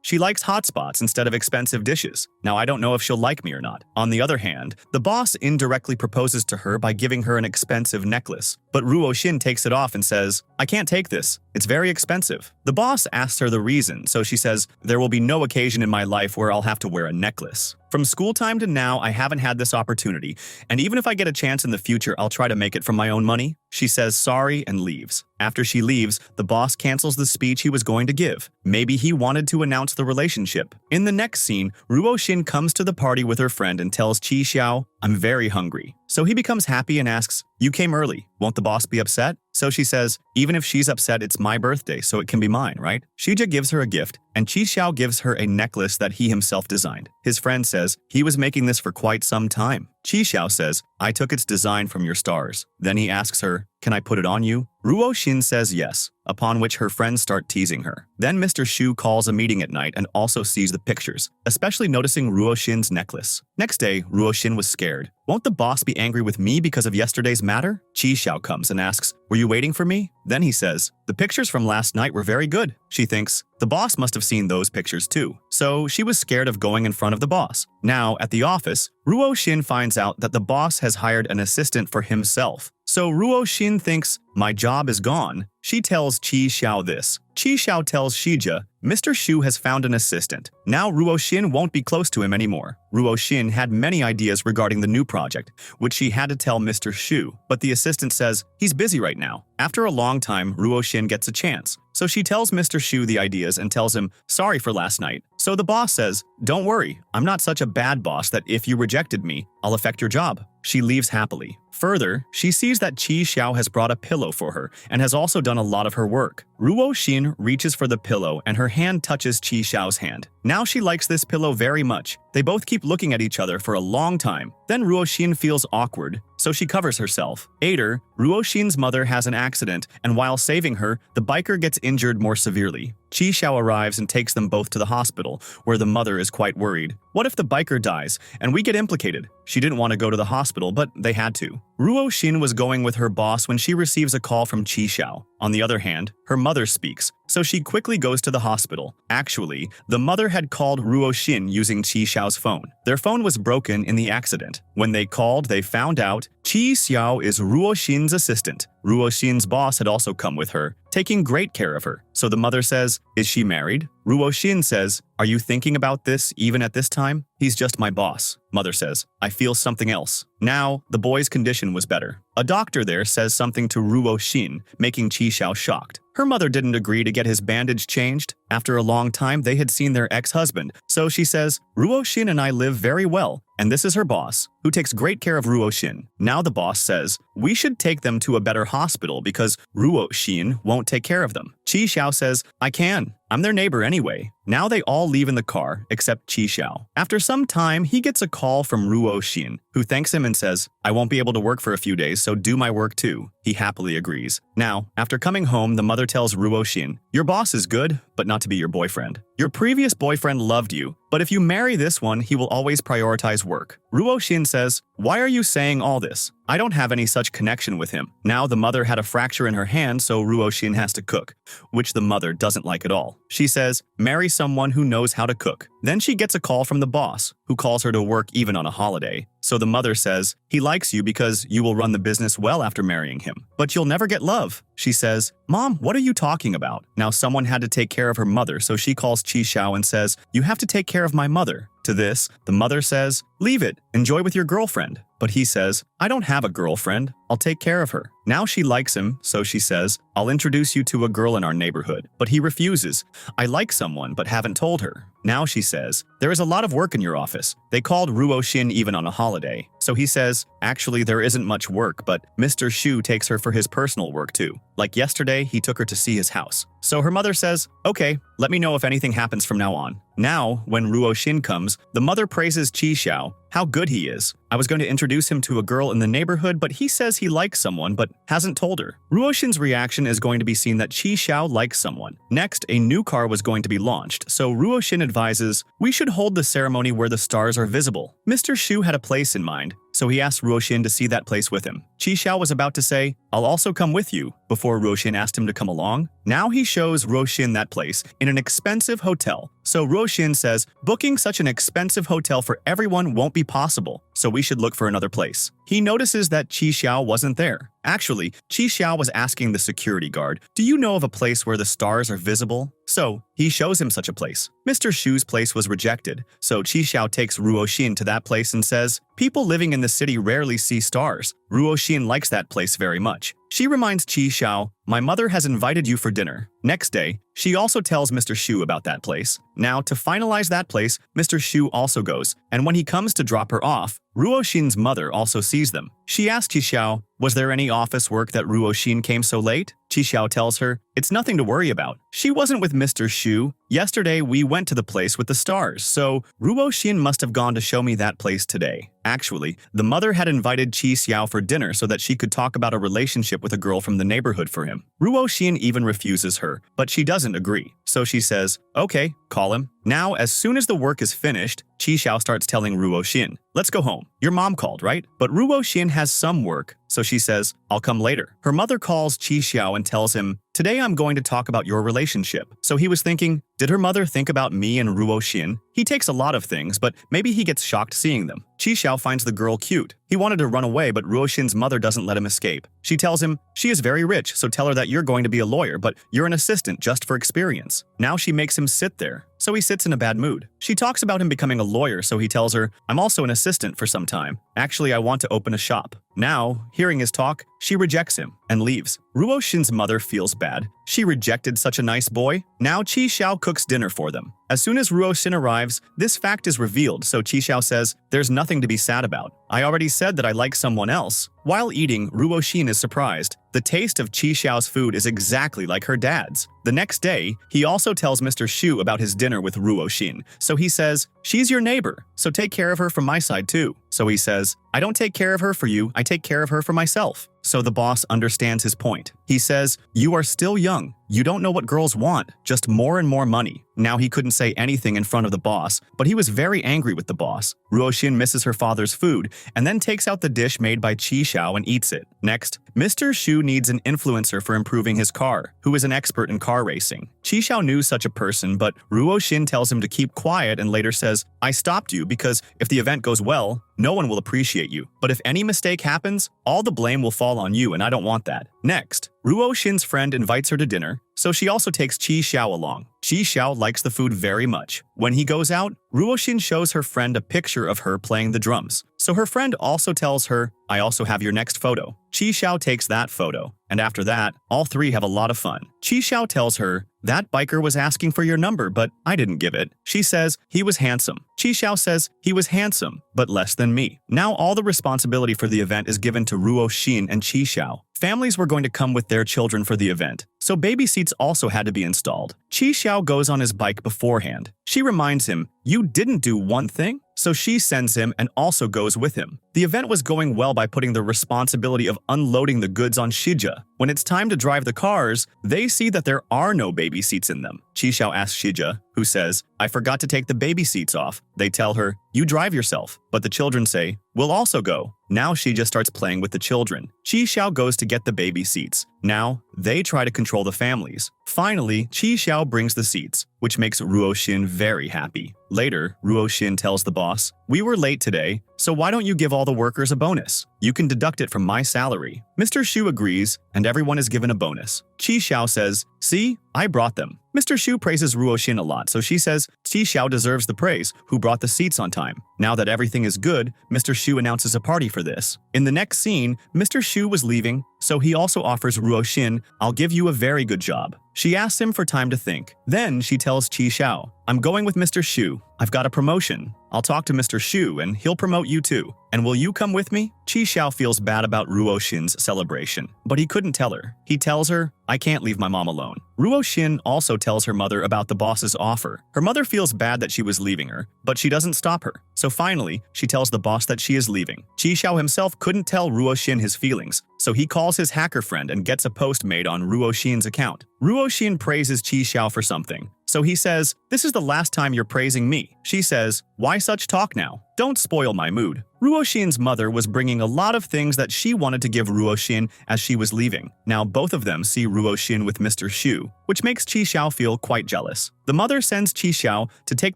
S1: She likes hot spots instead of expensive dishes. Now I don't know if she'll like me or not. On the other hand, the boss indirectly proposes to her by giving her an expensive necklace. But Ruo Xin takes it off and says, I can't take this. It's very expensive. The boss asks her the reason, so she says, there will be no occasion in my life where I'll have to wear a necklace. From school time to now, I haven't had this opportunity, and even if I get a chance in the future, I'll try to make it from my own money. She says sorry and leaves. After she leaves, the boss cancels the speech he was going to give. Maybe he wanted to announce the relationship. In the next scene, Ruo Xin comes to the party with her friend and tells Chi Xiao, I'm very hungry. So he becomes happy and asks, you came early. Won't the boss be upset? So she says, even if she's upset, it's my birthday, so it can be mine, right? Shija gives her a gift, and Chi Xiao gives her a necklace that he himself designed. His friend says, he was making this for quite some time. Chi Xiao says, I took its design from your stars. Then he asks her, can I put it on you? Ruo Xin says yes, upon which her friends start teasing her. Then Mr. Shu calls a meeting at night and also sees the pictures, especially noticing Ruo Xin's necklace. Next day, Ruo Xin was scared. Won't the boss be angry with me because of yesterday's matter? Chi Xiao comes and asks, were you waiting for me? Then he says, the pictures from last night were very good. She thinks, the boss must have seen those pictures too. So she was scared of going in front of the boss. Now, at the office, Ruo Xin finds out that the boss has hired an assistant for himself. So Ruo Xin thinks, my job is gone. She tells Chi Xiao this. Chi Xiao tells Shija, Mr. Shu has found an assistant. Now Ruo Xin won't be close to him anymore. Ruo Xin had many ideas regarding the new project, which she had to tell Mr. Shu, but the assistant says he's busy right now. After a long time, Ruo Xin gets a chance. So she tells Mr. Shu the ideas and tells him, sorry for last night. So the boss says, don't worry, I'm not such a bad boss that if you rejected me, I'll affect your job. She leaves happily. Further, she sees that Chi Xiao has brought a pillow for her and has also done a lot of her work. Ruo Xin reaches for the pillow and her hand touches Chi Xiao's hand. Now she likes this pillow very much. They both keep looking at each other for a long time. Then Ruo Xin feels awkward, so she covers herself. Later, Ruo Xin's mother has an accident, and while saving her, the biker gets injured more severely. Chi Xiao arrives and takes them both to the hospital, where the mother is quite worried. What if the biker dies, and we get implicated? She didn't want to go to the hospital, but they had to. Ruo Xin was going with her boss when she receives a call from Chi Xiao. On the other hand, her mother speaks, so she quickly goes to the hospital. Actually, the mother had called Ruo Xin using Chi Xiao's phone. Their phone was broken in the accident. When they called, they found out Chi Xiao is Ruo Xin's assistant. Ruo Xin's boss had also come with her, taking great care of her. So the mother says, is she married? Ruo Xin says, are you thinking about this even at this time? He's just my boss. Mother says, I feel something else. Now, the boy's condition was better. A doctor there says something to Ruo Xin, making Chi Xiao shocked. Her mother didn't agree to get his bandage changed. After a long time, they had seen their ex-husband. So she says, Ruo Xin and I live very well, and this is her boss, who takes great care of Ruo Xin. Now the boss says, we should take them to a better hospital because Ruo Xin won't take care of them. Chi Xiao says, I can. I'm their neighbor anyway. Now they all leave in the car, except Chi Xiao. After some time, he gets a call from Ruo Xin, who thanks him and says, I won't be able to work for a few days, so do my work too. He happily agrees. Now, after coming home, the mother tells Ruo Xin, your boss is good, but not to be your boyfriend. Your previous boyfriend loved you, but if you marry this one, he will always prioritize work. Ruo Xin says, why are you saying all this? I don't have any such connection with him. Now the mother had a fracture in her hand, so Ruo Xin has to cook, which the mother doesn't like at all. She says, marry someone who knows how to cook. Then she gets a call from the boss, who calls her to work even on a holiday. So the mother says, he likes you because you will run the business well after marrying him. But you'll never get love. She says, Mom, what are you talking about? Now someone had to take care of her mother, so she calls Chi Xiao and says, you have to take care of my mother. To this, the mother says, leave it, enjoy with your girlfriend. But he says, I don't have a girlfriend, I'll take care of her. Now she likes him, so she says, I'll introduce you to a girl in our neighborhood. But he refuses. I like someone, but haven't told her. Now she says, there is a lot of work in your office. They called Ruo Shin even on a holiday. So he says, actually there isn't much work, but Mr. Shu takes her for his personal work too. Like yesterday, he took her to see his house. So her mother says, okay, let me know if anything happens from now on. Now, when Ruo Shin comes, the mother praises Chi Xiao, how good he is. I was going to introduce him to a girl in the neighborhood, but he says he likes someone, but hasn't told her. Ruo Shin's reaction is going to be seen that Chi Xiao likes someone. Next, a new car was going to be launched, so Ruo Shin advises, we should hold the ceremony where the stars are visible. Mr. Shu had a place in mind, so he asked Ruo Shin to see that place with him. Chi Xiao was about to say, I'll also come with you, before Ruo Shin asked him to come along. Now he shows Ruo Shin that place in an expensive hotel. So Ruo Shin says, booking such an expensive hotel for everyone won't be possible, so we should look for another place. He notices that Chi Xiao wasn't there. Actually, Chi Xiao was asking the security guard, do you know of a place where the stars are visible? So he shows him such a place. Mr. Shu's place was rejected, so Chi Xiao takes Ruo Shin to that place and says, people living in the city rarely see stars. Ruo Shin likes that place very much. She reminds Chi Xiao, my mother has invited you for dinner. Next day, she also tells Mr. Shu about that place. Now, to finalize that place, Mr. Shu also goes, and when he comes to drop her off, Ruo Shin's mother also sees them. She asks Chi Xiao, was there any office work that Ruo Shin came so late? Chi Xiao tells her, it's nothing to worry about. She wasn't with Mr. Shu. Yesterday, we went to the place with the stars, so Ruo Shin must have gone to show me that place today. Actually, the mother had invited Chi Xiao for dinner so that she could talk about a relationship with a girl from the neighborhood for him. Ruo Shin even refuses her, but she doesn't agree. So she says, okay, call him. Now, as soon as the work is finished, Chi Xiao starts telling Ruo Shin, let's go home. Your mom called, right? But Ruo Shin has some work, so she says, I'll come later. Her mother calls Chi Xiao and tells him, today I'm going to talk about your relationship. So he was thinking, did her mother think about me and Ruo Shin? He takes a lot of things, but maybe he gets shocked seeing them. Chi Xiao finds the girl cute. He wanted to run away, but Ruo Shin's mother doesn't let him escape. She tells him, she is very rich, so tell her that you're going to be a lawyer, but you're an assistant just for experience. Now she makes him sit there. So he sits in a bad mood. She talks about him becoming a lawyer, so he tells her, I'm also an assistant for some time. Actually, I want to open a shop. Now, hearing his talk, she rejects him and leaves. Ruo Shin's mother feels bad. She rejected such a nice boy. Now Chi Xiao cooks dinner for them. As soon as Ruo Shin arrives, this fact is revealed, so Chi Xiao says, there's nothing to be sad about. I already said that I like someone else. While eating, Ruo Shin is surprised. The taste of Chi Xiao's food is exactly like her dad's. The next day, he also tells Mr. Shu about his dinner with Ruo Shin. So he says, she's your neighbor, so take care of her from my side too. So he says, I don't take care of her for you, I take care of her for myself. So the boss understands his point. He says, you are still young. You don't know what girls want, just more and more money. Now he couldn't say anything in front of the boss, but he was very angry with the boss. Ruo Shin misses her father's food and then takes out the dish made by Chi Xiao and eats it. Next, Mr. Shu needs an influencer for improving his car, who is an expert in car racing. Chi Xiao knew such a person, but Ruo Shin tells him to keep quiet and later says, I stopped you because if the event goes well, no one will appreciate you. But if any mistake happens, all the blame will fall on you and I don't want that. Next, Ruo Shin's friend invites her to dinner, so she also takes Chi Xiao along. Chi Xiao likes the food very much. When he goes out, Ruo Shin shows her friend a picture of her playing the drums. So her friend also tells her, I also have your next photo. Chi Xiao takes that photo, and after that, all three have a lot of fun. Chi Xiao tells her, that biker was asking for your number, but I didn't give it. She says, he was handsome. Chi Xiao says, he was handsome, but less than me. Now all the responsibility for the event is given to Ruo Shin and Chi Xiao. Families were going to come with their children for the event, so baby seats also had to be installed. Chi Xiao goes on his bike beforehand. She reminds him, you didn't do one thing? So she sends him and also goes with him. The event was going well by putting the responsibility of unloading the goods on Shija. When it's time to drive the cars, they see that there are no baby seats in them. Chi Xiao asks Shija, who says, I forgot to take the baby seats off. They tell her, you drive yourself. But the children say, we'll also go. Now Shija starts playing with the children. Chi Xiao goes to get the baby seats. Now, they try to control the families. Finally, Chi Xiao brings the seats, which makes Ruo Shin very happy. Later, Ruo Shin tells the boss, we were late today, so why don't you give all the workers a bonus? You can deduct it from my salary. Mr. Shu agrees, and everyone is given a bonus. Chi Xiao says, see, I brought them. Mr. Shu praises Ruo Xin a lot, so she says Qi Xiao deserves the praise, who brought the seats on time. Now that everything is good, Mr. Shu announces a party for this. In the next scene, Mr. Shu was leaving, so he also offers Ruo Xin, "I'll give you a very good job." She asks him for time to think. Then she tells Qi Xiao, "I'm going with Mr. Shu. I've got a promotion. I'll talk to Mr. Shu and he'll promote you too. And will you come with me?" Qi Xiao feels bad about Ruo Xin's celebration, but he couldn't tell her. He tells her, "I can't leave my mom alone." Ruo Xin also tells her mother about the boss's offer. Her mother feels bad that she was leaving her, but she doesn't stop her. So finally, she tells the boss that she is leaving. Qi Xiao himself couldn't tell Ruo Xin his feelings, so he calls his hacker friend and gets a post made on Ruo Xin's account. Ruo Xin praises Qi Xiao for something. So he says, "This is the last time you're praising me." She says, "Why such talk now? Don't spoil my mood." Ruo Xin's mother was bringing a lot of things that she wanted to give Ruo Xin as she was leaving. Now both of them see Ruo Xin with Mr. Shu, which makes Qi Xiao feel quite jealous. The mother sends Qi Xiao to take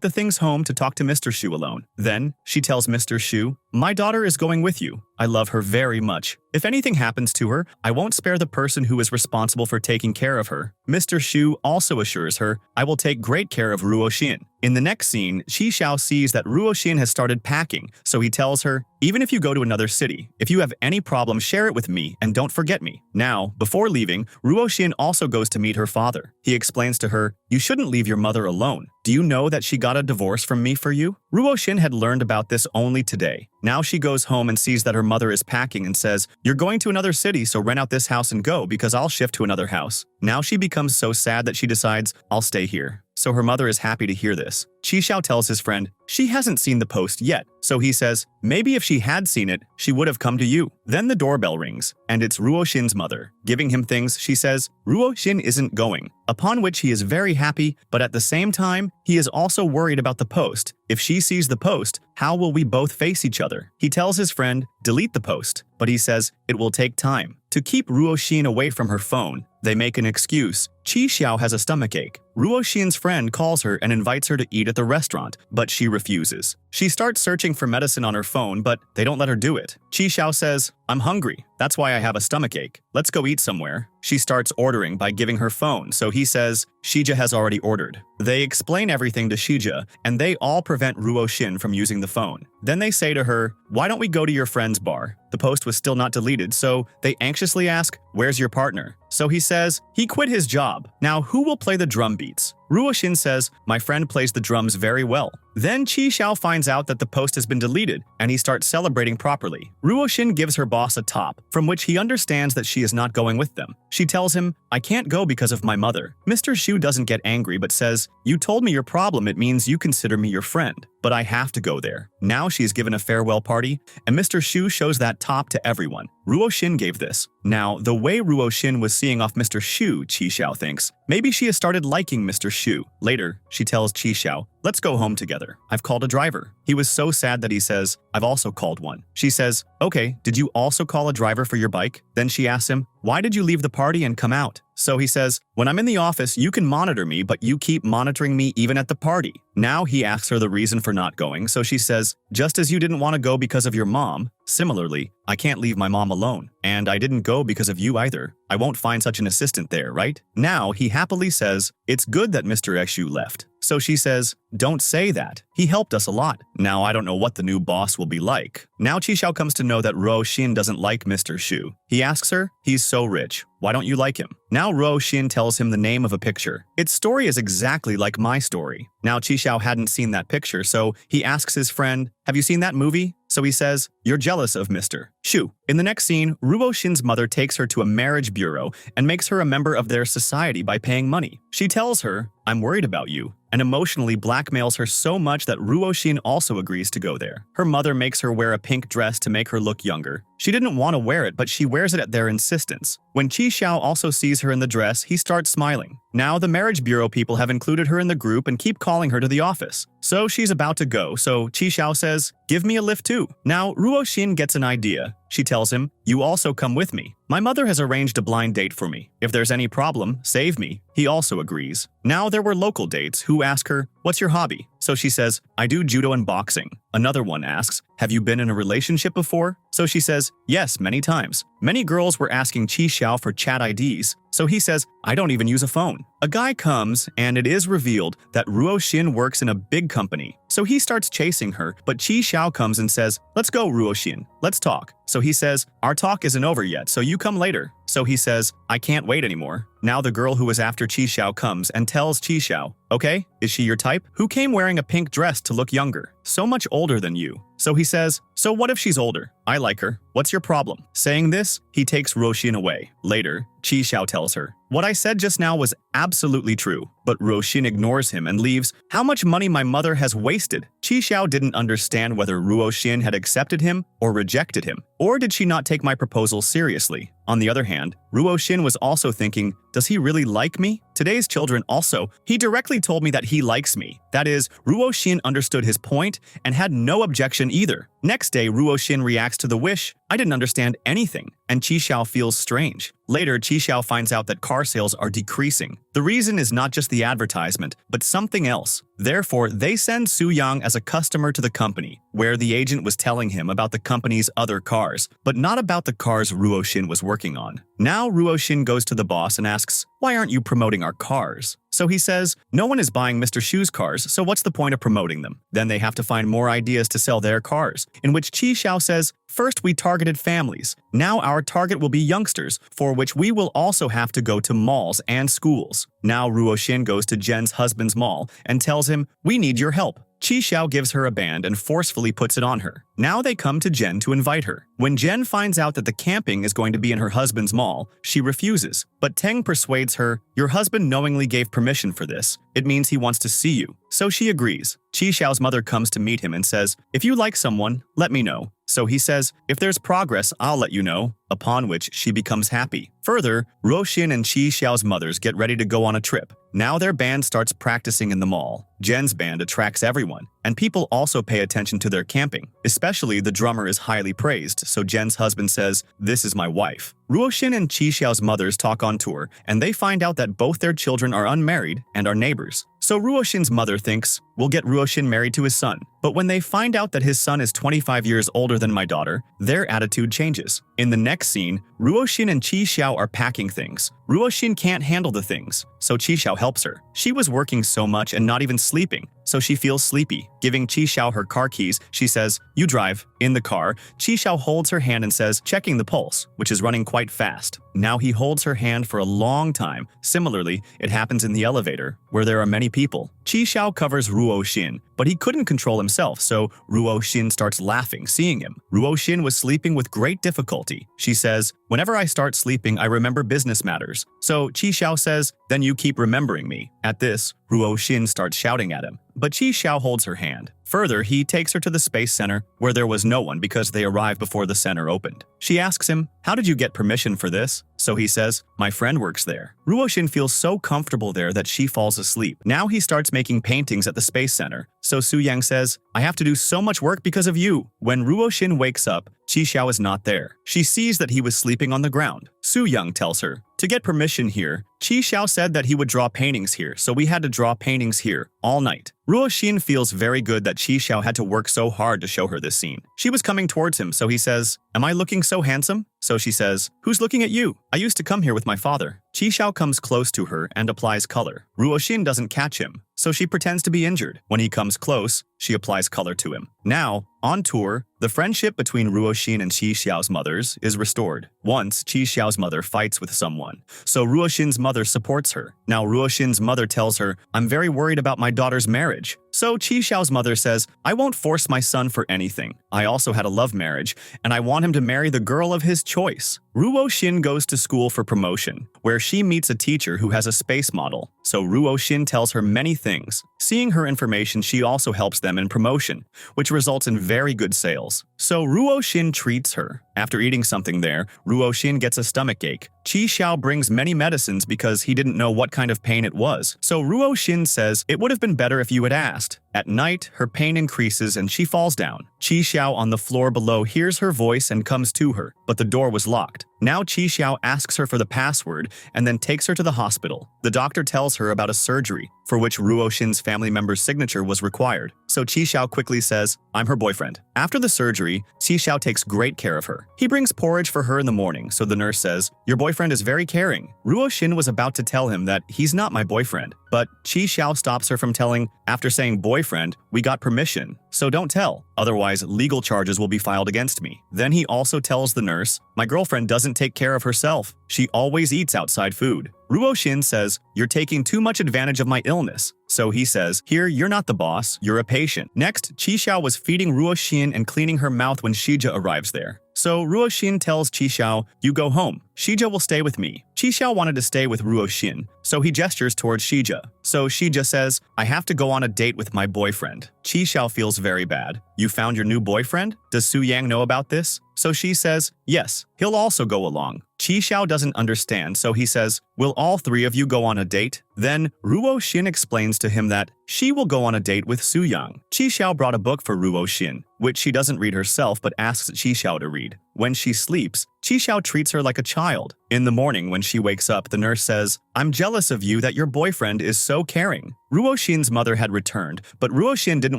S1: the things home to talk to Mr. Shu alone. Then she tells Mr. Shu, "My daughter is going with you. I love her very much. If anything happens to her, I won't spare the person who is responsible for taking care of her." Mr. Shu also assures her, "I will take great care of Ruo Xin." In the next scene, Qi Xiao sees that Ruo Xin has started packing, so he tells her, "Even if you go to another city, if you have any problem, share it with me and don't forget me." Now, before leaving, Ruo Xin also goes to meet her father. He explains to her, "You shouldn't leave your mother alone. Do you know that she got a divorce from me for you?" Ruo Xin had learned about this only today. Now she goes home and sees that her mother is packing and says, "You're going to another city, so rent out this house and go because I'll shift to another house." Now she becomes so sad that she decides, "I'll stay here." So her mother is happy to hear this. Qi Xiao tells his friend, she hasn't seen the post yet, so he says, maybe if she had seen it, she would have come to you. Then the doorbell rings, and it's Ruo Xin's mother. Giving him things, she says, Ruo Xin isn't going, upon which he is very happy, but at the same time, he is also worried about the post. If she sees the post, how will we both face each other? He tells his friend, delete the post, but he says it will take time. To keep Ruo Xin away from her phone, they make an excuse. Qi Xiao has a stomachache. Ruo Xin's friend calls her and invites her to eat at the restaurant, but she refuses. She starts searching for medicine on her phone, but they don't let her do it. Qi Xiao says, I'm hungry. That's why I have a stomachache. Let's go eat somewhere. She starts ordering by giving her phone, so he says, Shija has already ordered. They explain everything to Shija, and they all prevent Ruo Xin from using the phone. Then they say to her, why don't we go to your friend's bar? The post was still not deleted, so they anxiously ask, where's your partner? So he says, he quit his job. Now who will play the drum beats? Ruo Xin says, my friend plays the drums very well. Then Qi Xiao finds out that the post has been deleted, and he starts celebrating properly. Ruo Xin gives her boss a top, from which he understands that she is not going with them. She tells him, I can't go because of my mother. Mr. Shu doesn't get angry but says, you told me your problem, it means you consider me your friend. But I have to go there. Now she is given a farewell party, and Mr. Shu shows that top to everyone. Ruo Xin gave this. Now, the way Ruo Xin was seeing off Mr. Shu, Qi Xiao thinks, maybe she has started liking Mr. Shu. Later, she tells Qi Xiao, let's go home together. I've called a driver. He was so sad that he says, I've also called one. She says, okay, did you also call a driver for your bike? Then she asks him, why did you leave the party and come out? So he says, when I'm in the office, you can monitor me, but you keep monitoring me even at the party. Now he asks her the reason for not going, so she says, just as you didn't want to go because of your mom, similarly, I can't leave my mom alone. And I didn't go because of you either. I won't find such an assistant there, right? Now he happily says, it's good that Mr. Eshu left. So she says, don't say that. He helped us a lot. Now I don't know what the new boss will be like. Now Qi Xiao comes to know that Ruo Xin doesn't like Mr. Shu. He asks her, he's so rich. Why don't you like him? Now Ruo Xin tells him the name of a picture. Its story is exactly like my story. Now Qi Xiao hadn't seen that picture, so he asks his friend, have you seen that movie? So he says, you're jealous of Mr. Shu. In the next scene, Ruo Xin's mother takes her to a marriage bureau and makes her a member of their society by paying money. She tells her, I'm worried about you, and emotionally blackmails her so much that Ruo Xin also agrees to go there. Her mother makes her wear a pink dress to make her look younger. She didn't want to wear it, but she wears it at their insistence. When Qi Xiao also sees her in the dress, he starts smiling. Now the marriage bureau people have included her in the group and keep calling her to the office. So she's about to go, so Qi Xiao says, give me a lift too. Now Ruo Xin gets an idea. She tells him, you also come with me. My mother has arranged a blind date for me. If there's any problem, save me. He also agrees. Now there were local dates who ask her, what's your hobby? So she says, I do judo and boxing. Another one asks, have you been in a relationship before? So she says, yes, many times. Many girls were asking Qi Xiao for chat IDs, so he says, I don't even use a phone. A guy comes, and it is revealed that Ruo Shin works in a big company. So he starts chasing her, but Chi Xiao comes and says, "Let's go, Ruo Shin. Let's talk." So he says, "Our talk isn't over yet, so you come later." So he says, "I can't wait anymore." Now the girl who was after Chi Xiao comes and tells Chi Xiao, "Okay, is she your type? Who came wearing a pink dress to look younger? So much older than you." So he says, "So what if she's older? I like her. What's your problem?" Saying this, he takes Ruo Shin away. Later, Chi Xiao tells her, "What I said just now was absolutely true." But Ruo Shin ignores him and leaves. "How much money my mother has wasted." Chi Xiao didn't understand whether Ruo Shin had accepted him or rejected him. Or did she not take my proposal seriously? On the other hand, Ruo Shin was also thinking, does he really like me? Today's children also, he directly told me that he likes me. That is, Ruo Shin understood his point and had no objection either. Next day, Ruo Shin reacts to the wish. "I didn't understand anything," and Chi Xiao feels strange. Later, Chi Xiao finds out that car sales are decreasing. The reason is not just the advertisement, but something else. Therefore, they send Su Yang as a customer to the company, where the agent was telling him about the company's other cars, but not about the cars Ruo Shin was working on. Now Ruo Shin goes to the boss and asks, "Why aren't you promoting our cars?" So he says, "No one is buying Mr. Shu's cars, so what's the point of promoting them?" Then they have to find more ideas to sell their cars, in which Chi Xiao says, "First we targeted families. Now our target will be youngsters, for which we will also have to go to malls and schools." Now Ruo Shin goes to Jen's husband's mall and tells him, "We need your help." Chi Xiao gives her a band and forcefully puts it on her. Now they come to Jen to invite her. When Jen finds out that the camping is going to be in her husband's mall, she refuses. But Teng persuades her, "Your husband knowingly gave permission for this. It means he wants to see you." So she agrees. Chi Xiao's mother comes to meet him and says, "If you like someone, let me know." So he says, "If there's progress, I'll let you know," upon which she becomes happy. Further, Ruo Shin and Chi Xiao's mothers get ready to go on a trip. Now their band starts practicing in the mall. Jen's band attracts everyone, and people also pay attention to their camping. Especially the drummer is highly praised, so Jen's husband says, "This is my wife." Ruo Shin and Chi Xiao's mothers talk on tour, and they find out that both their children are unmarried and are neighbors. So Ruo Shin's mother thinks, "We'll get Ruo Shin married to his son." But when they find out that his son is 25 years older than my daughter, their attitude changes. In the next scene, Ruo Shin and Chi Xiao are packing things. Ruo Shin can't handle the things, so Chi Xiao helps her. She was working so much and not even sleeping, so she feels sleepy. Giving Chi Xiao her car keys, she says, "You drive." In the car, Chi Xiao holds her hand and says, checking the pulse, which is running quite fast. Now he holds her hand for a long time. Similarly, it happens in the elevator, where there are many people. Chi Xiao covers Ruo Shin, but he couldn't control himself, so Ruo Shin starts laughing, seeing him. Ruo Shin was sleeping with great difficulty. She says, "Whenever I start sleeping, I remember business matters." So Chi Xiao says, "Then you keep remembering me." At this, Ruo Shin starts shouting at him, but Chi Xiao holds her hand. Further, he takes her to the space center, where there was no one because they arrived before the center opened. She asks him, "How did you get permission for this?" So he says, "My friend works there." Ruo Shin feels so comfortable there that she falls asleep. Now he starts making paintings at the space center. So Su Yang says, "I have to do so much work because of you." When Ruo Shin wakes up, Chi Xiao is not there. She sees that he was sleeping on the ground. Su Yang tells her, "To get permission here, Chi Xiao said that he would draw paintings here, so we had to draw paintings here all night." Ruo Shin feels very good that Chi Xiao had to work so hard to show her this scene. She was coming towards him, so he says, "Am I looking so handsome?" So she says, "Who's looking at you? I used to come here with my father." Chi Xiao comes close to her and applies color. Ruo Shin doesn't catch him, so she pretends to be injured. When he comes close, she applies color to him. Now, on tour, the friendship between Ruo Shin and Chi Xiao's mothers is restored. Once, Chi Xiao's mother fights with someone, so Ruo Shin's mother supports her. Now Ruo Shin's mother tells her, "I'm very worried about my daughter's marriage." So Chi Xiao's mother says, "I won't force my son for anything. I also had a love marriage, and I want him to marry the girl of his choice." Ruo Shin goes to school for promotion, where she meets a teacher who has a space model. So Ruo Shin tells her many things. Seeing her information, she also helps them in promotion, which results in very good sales. So Ruo Shin treats her. After eating something there, Ruo Shin gets a stomachache. Chi Xiao brings many medicines because he didn't know what kind of pain it was. So Ruo Shin says, "It would have been better if you had asked." At night, her pain increases and she falls down. Chi Xiao on the floor below hears her voice and comes to her, but the door was locked. Now Chi Xiao asks her for the password and then takes her to the hospital. The doctor tells her about a surgery, for which Ruo Shin's family member's signature was required. so Chi Xiao quickly says, I'm her boyfriend. After the surgery, Chi Xiao takes great care of her. He brings porridge for her in the morning, so the nurse says, your boyfriend is very caring. Ruo Xin was about to tell him that he's not my boyfriend, but Chi Xiao stops her from telling, after saying boyfriend, we got permission, so don't tell, otherwise legal charges will be filed against me. Then he also tells the nurse, my girlfriend doesn't take care of herself. She always eats outside food. Ruo Xin says, you're taking too much advantage of my illness. So he says, here, you're not the boss, you're a patient. Next, Chi Xiao was feeding Ruo Xin and cleaning her mouth when Shija arrives there. So Ruo Xin tells Chi Xiao, you go home. Shija will stay with me. Chi Xiao wanted to stay with Ruo Xin, so he gestures towards Shija. So Shija says, I have to go on a date with my boyfriend. Chi Xiao feels very bad. You found your new boyfriend? Does Su Yang know about this? So she says, yes, he'll also go along. Chi Xiao doesn't understand, so he says, will all three of you go on a date? Then Ruo Xin explains to him that she will go on a date with Su Yang. Chi Xiao brought a book for Ruo Xin, which she doesn't read herself but asks Chi Xiao to read. When she sleeps, Chi Xiao treats her like a child. In the morning when she wakes up, the nurse says, I'm jealous of you that your boyfriend is so caring. Ruo Xin's mother had returned, but Ruo Xin didn't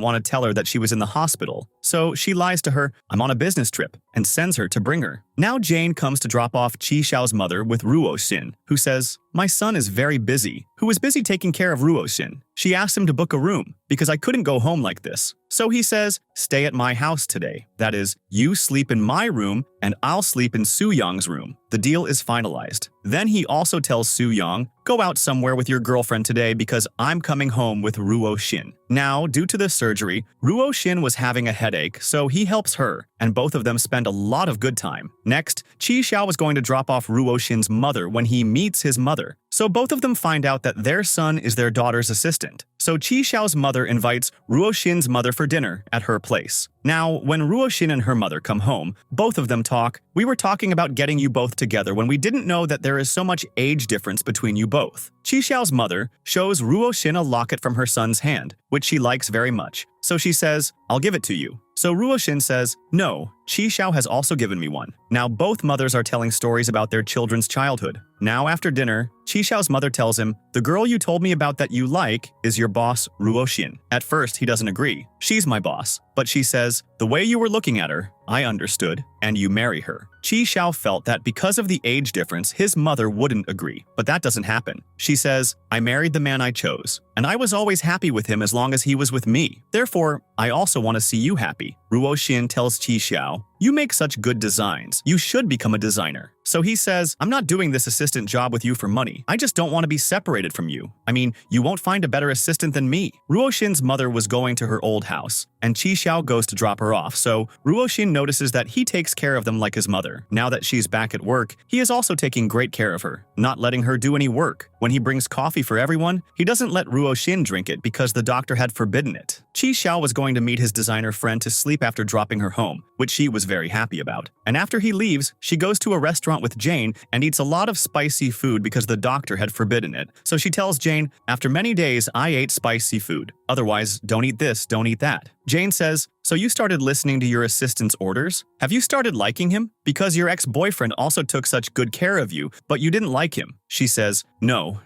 S1: want to tell her that she was in the hospital, so she lies to her, I'm on a business trip, and sends her to bring her. Now Jane comes to drop off Chi Xiao's mother with Ruo Xin, who says, my son is very busy, who is busy taking care of Ruo Xin. She asked him to book a room, because I couldn't go home like this. So he says, stay at my house today. That is, you sleep in my room, and I'll sleep in Su Yang's room. The deal is finalized. Then he also tells Su Yang, go out somewhere with your girlfriend today because I'm coming home with Ruo Xin. Now, due to this surgery, Ruo Xin was having a headache, so he helps her, and both of them spend a lot of good time. Next, Chi Xiao was going to drop off Ruo Xin's mother when he meets his mother. So both of them find out that their son is their daughter's assistant. So Chi Xiao's mother invites Ruo Xin's mother for dinner at her place. Now, when Ruo Xin and her mother come home, both of them talk, we were talking about getting you both together when we didn't know that there is so much age difference between you both. Chi Xiao's mother shows Ruo Xin a locket from her son's hand, which she likes very much. So she says, I'll give it to you. So Ruo Xin says, no, Chi Xiao has also given me one. Now both mothers are telling stories about their children's childhood. Now after dinner, Chi Xiao's mother tells him, the girl you told me about that you like is your boss, Ruo Xin. At first, he doesn't agree. She's my boss. But she says, the way you were looking at her, I understood, and you marry her. Chi Xiao felt that because of the age difference, his mother wouldn't agree. But that doesn't happen. She says, I married the man I chose, and I was always happy with him as long as he was with me. Therefore, I also want to see you happy. Ruo Xin tells Chi Xiao, you make such good designs. You should become a designer. So he says, I'm not doing this assistant job with you for money. I just don't want to be separated from you. I mean, you won't find a better assistant than me. Ruo Xin's mother was going to her old house, and Chi Xiao goes to drop her off, so Ruo Xin notices that he takes care of them like his mother. Now that she's back at work, he is also taking great care of her, not letting her do any work. When he brings coffee for everyone, he doesn't let Ruo Xin drink it because the doctor had forbidden it. Chi Xiao was going to meet his designer friend to sleep after dropping her home, which she was very happy about. And after he leaves, she goes to a restaurant with Jane and eats a lot of spicy food because the doctor had forbidden it. So she tells Jane, after many days, I ate spicy food. Otherwise, don't eat this, don't eat that. Jane says, so you started listening to your assistant's orders? Have you started liking him? Because your ex-boyfriend also took such good care of you, but you didn't like him. She says, no,